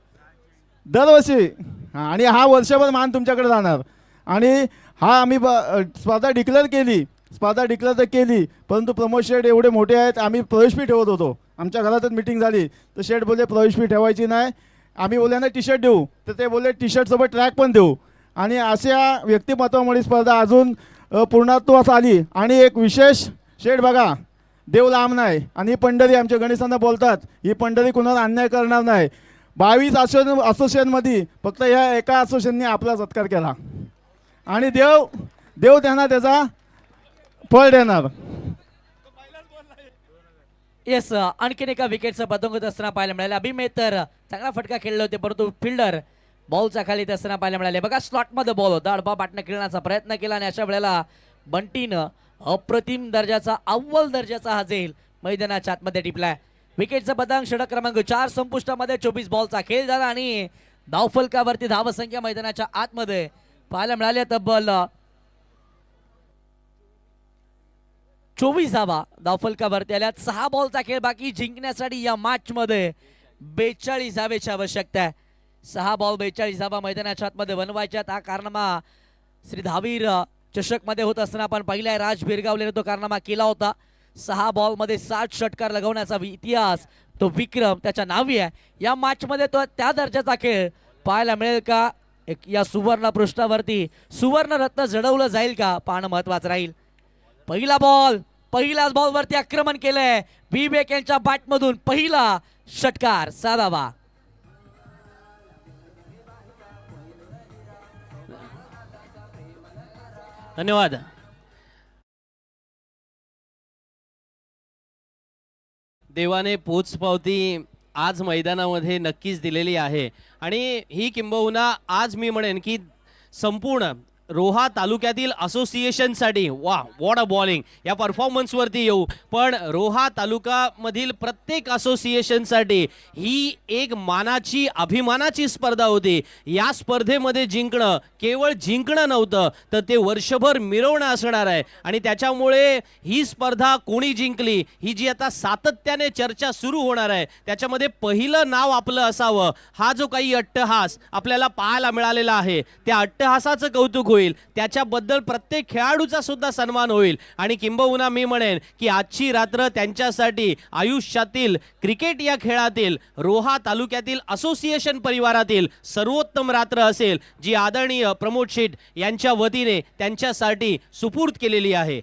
दरवर्षी. आणि हा वर्षभर मान तुमच्याकडे जाणार. आणि हा आम्ही स्पर्धा डिक्लेअर केली, स्पर्धा डिक्लेअर तर केली, परंतु प्रमोद शेठ एवढे मोठे आहेत. आम्ही प्रवेश फी ठेवत होतो, आमच्या घरातच मीटिंग झाली तर शेठ बोलले प्रवेश फी ठेवायची नाही. आम्ही बोलले ना टी शर्ट देऊ, तर ते बोलले टी शर्टसोबत ट्रॅक पण देऊ. आणि अशा व्यक्तिमत्वामुळे स्पर्धा अजून पूर्णत्वास आली. आणि एक विशेष, शेठ बघा देव लांब नाही आणि ही पंढरी, आमच्या गणेशांना बोलतात ही पंढरी कुणाला अन्याय करणार नाही. 22 असोसिएशनमध्ये फक्त ह्या एका असोसिएशनने आपला सत्कार केला आणि देव त्यांना त्याचा फळ देणार. येस, आणखीन एका विकेटचं पतंग होत असताना पाहायला मिळाले. अभिमेत तर चांगला फटका खेळले होते, परंतु फिल्डर बॉलच्या खाली येत असताना पाहायला मिळाले. बघा स्लॉटमध्ये बॉल होता, अडबा बॅटनं खेळण्याचा प्रयत्न केला आणि अशा वेळेला बंटीनं अप्रतिम दर्जाचा, अव्वल दर्जाचा हा झेल मैदानाच्या आतमध्ये टिपलाय. विकेटचं पतंग, षटक क्रमांक 4 संपुष्टामध्ये. 24 बॉलचा खेळ झाला आणि धावफलकावरती धावसंख्या मैदानाच्या आतमध्ये पाहायला मिळाल्या तब्बल 24 धावा धावफलकावरती आल्यात. 6 बॉलचा खेळ बाकी. जिंकण्यासाठी या मॅच मध्ये 42 धावेची आवश्यकता आहे. 6 बॉल 42 धावा मैदानाच्या आतमध्ये बनवायच्यात. हा कारनामा श्री धावीर चषक मध्ये होत असताना आपण पहिला राज बिरगावलेने तो कारनामा केला होता. 6 बॉल मध्ये 60 षटकार लगवण्याचा इतिहास, तो विक्रम त्याच्या नावी आहे. या मॅच मध्ये तो त्या दर्जाचा खेळ पाहायला मिळेल का, या सुवर्ण पृष्ठावरती सुवर्ण रत्न जडवलं जाईल का, पाहणं महत्वाचं राहील. पहिला बॉल, पहिल्याच बॉलवरती आक्रमण केलंय विवेक यांच्या बॅटमधून. पहिला षटकार, 6 धावा. धन्यवाद. देवाने पोचपावती आज मैदानामध्ये नक्कीच दिलेली आहे आणि ही किंबहुना आज मी म्हणेन की संपूर्ण रोहा तालुक्यातील असोसिएशनसाठी वा वॉट अ बॉलिंग या परफॉर्मन्सवरती येऊ, पण रोहा तालुकामधील प्रत्येक असोसिएशनसाठी ही एक मानाची अभिमानाची स्पर्धा होती. या स्पर्धेमध्ये जिंकणं केवळ जिंकणं नव्हतं तर ते वर्षभर मिरवणं असणार आहे आणि त्याच्यामुळे ही स्पर्धा कोणी जिंकली ही जी आता सातत्याने चर्चा सुरू होणार आहे त्याच्यामध्ये पहिलं नाव आपलं असावं. हा जो काही अट्टहास आपल्याला पाहायला मिळालेला आहे त्या अट्टहासाचं कौतुक होईल, त्याच्याबद्दल प्रत्येक खेळाडूचा सुद्धा सन्मान होईल आणि किंबहुना मी म्हणेन की आजची रात्र त्यांच्यासाठी आयुष्यातील क्रिकेट या खेळातील रोहा तालुक्यातील असोसिएशन परिवारातील सर्वोत्तम रात्र असेल जी आदरणीय प्रमोद शेठ यांच्या वतीने त्यांच्यासाठी सुपूर्द केलेली आहे.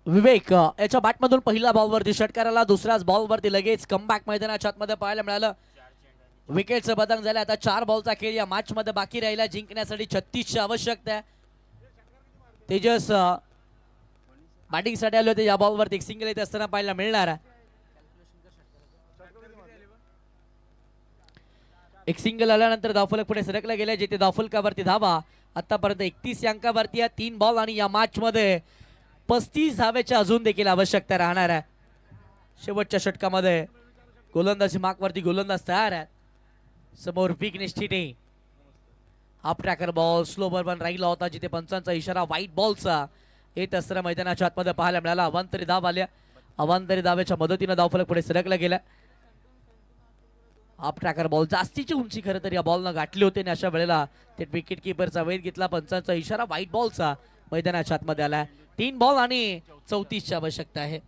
विवेक याच्या बॅटमधून पहिल्या बॉलवरती षटकाराला, दुसऱ्याच बॉलवरती लगेच कमबॅक मैदानाच्या आतमध्ये पाहायला मिळालं. विकेटचं बदल झालं. आता 4 बॉलचा खेळ या मॅच मध्ये बाकी राहिला. जिंकण्यासाठी 36ची आवश्यकता आहे. तेजस बॅटिंग साठी आले होते. या बॉलवरती एक सिंगल येत असताना पाहायला मिळणार आहे. एक सिंगल आल्यानंतर धावफलक पुढे सरकला गेला, जिथे धावफलकावरती धावा आतापर्यंत 31 अंकावरती आहे. 3 बॉल आणि या मॅच मध्ये 35 धावेच्या अजून देखील आवश्यकता राहणार आहे. शेवटच्या षटकामध्ये गोलंदाजी मार्कवरती गोलंदाज तयार आहे. समोर Vighnesh Thite. Half tracker ball slow ball राहिला होता, जिथे पंचांचा इशारा व्हाईट बॉलचा येत असताना मैदानाच्या आतमध्ये पाहायला मिळाला. अवांतरी धाव आल्या. अवांतरी धावेच्या मदतीने धावफलक पुढे सरकला गेला. हाफ ट्रॅकर बॉल जास्तीची उंची खरं तर या बॉलनं गाठली होती आणि अशा वेळेला थेट विकेट किपरचा वेध घेतला. पंचांचा इशारा व्हाईट बॉलचा मैदानाच्या आतमध्ये आला. 3 बॉल आणि 34ची आवश्यकता आहे.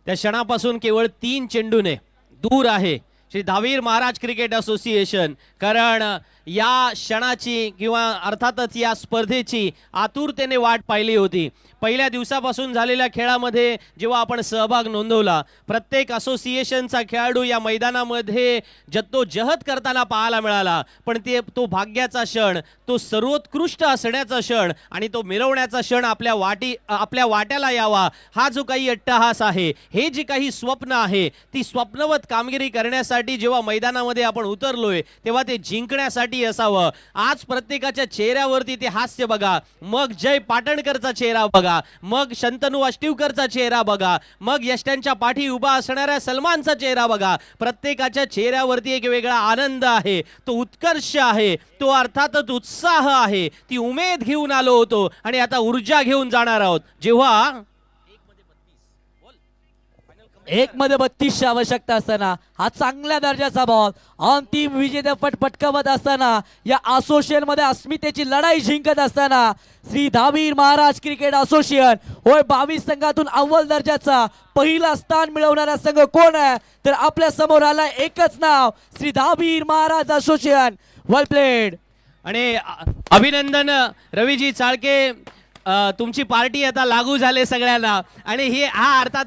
त्या क्षणापासून केवळ 3 चेंडूने दूर आहे श्री धावीर महाराज क्रिकेट असोसिएशन, कारण या क्षणाची किंवा अर्थातच या स्पर्धेची आतुरतेने वाट पाहिली होती. पहिल्या दिवसापासून झालेल्या खेळामध्ये जेव्हा आपण सहभाग नोंदवला, प्रत्येक असोसिएशनचा खेळाडू या मैदानामध्ये जद्दोजहद करताना पाहायला मिळाला, पण तो भाग्याचा क्षण, तो सर्वोत्कृष्ट असण्याचा क्षण आणि तो मिरवण्याचा क्षण आपल्या वाट्याला यावा. हा जो काही अट्टहास आहे, हे जे काही स्वप्न आहे, ती स्वप्नवत कामगिरी करण्यासाठी जेव्हा मैदानामध्ये आपण उतरलोय तेव्हा ते जिंकण्यासाठी असावं. आज प्रत्येकाच्या चेहऱ्यावरती ते हास्य बघा, मग जय पाटणकरचा चेहरा बघा, मग शंतनू अष्टिवकरचा चेहरा बघा, मग यष्ट्यांच्या पाठी उभा असणाऱ्या सलमानचा चेहरा बघा. प्रत्येकाच्या चेहऱ्यावरती एक वेगळा आनंद आहे, तो उत्कर्ष आहे, तो अर्थातच उत्साह आहे. ती उमेद घेऊन आलो होतो आणि आता ऊर्जा घेऊन जाणार आहोत. जेव्हा 1 मध्ये 32ची आवश्यकता असताना हा चांगल्या दर्जाचा बॉल अंतिम विजेतेपद पटकावत असताना या असोसिएशन मध्ये अस्मितेची लढाई जिंकत असताना श्री धावीर महाराज क्रिकेट असोसिएशन होय 22 संघातून अव्वल दर्जाचा पहिला स्थान मिळवणारा संघ कोण आहे तर आपल्या समोर आला एकच नाव, श्री धावीर महाराज असोसिएशन. वेल प्लेड. आणि अभिनंदन रवीजी चाळके, तुमची पार्टी आता लागू झाले सगळ्यांना आणि हा अर्थात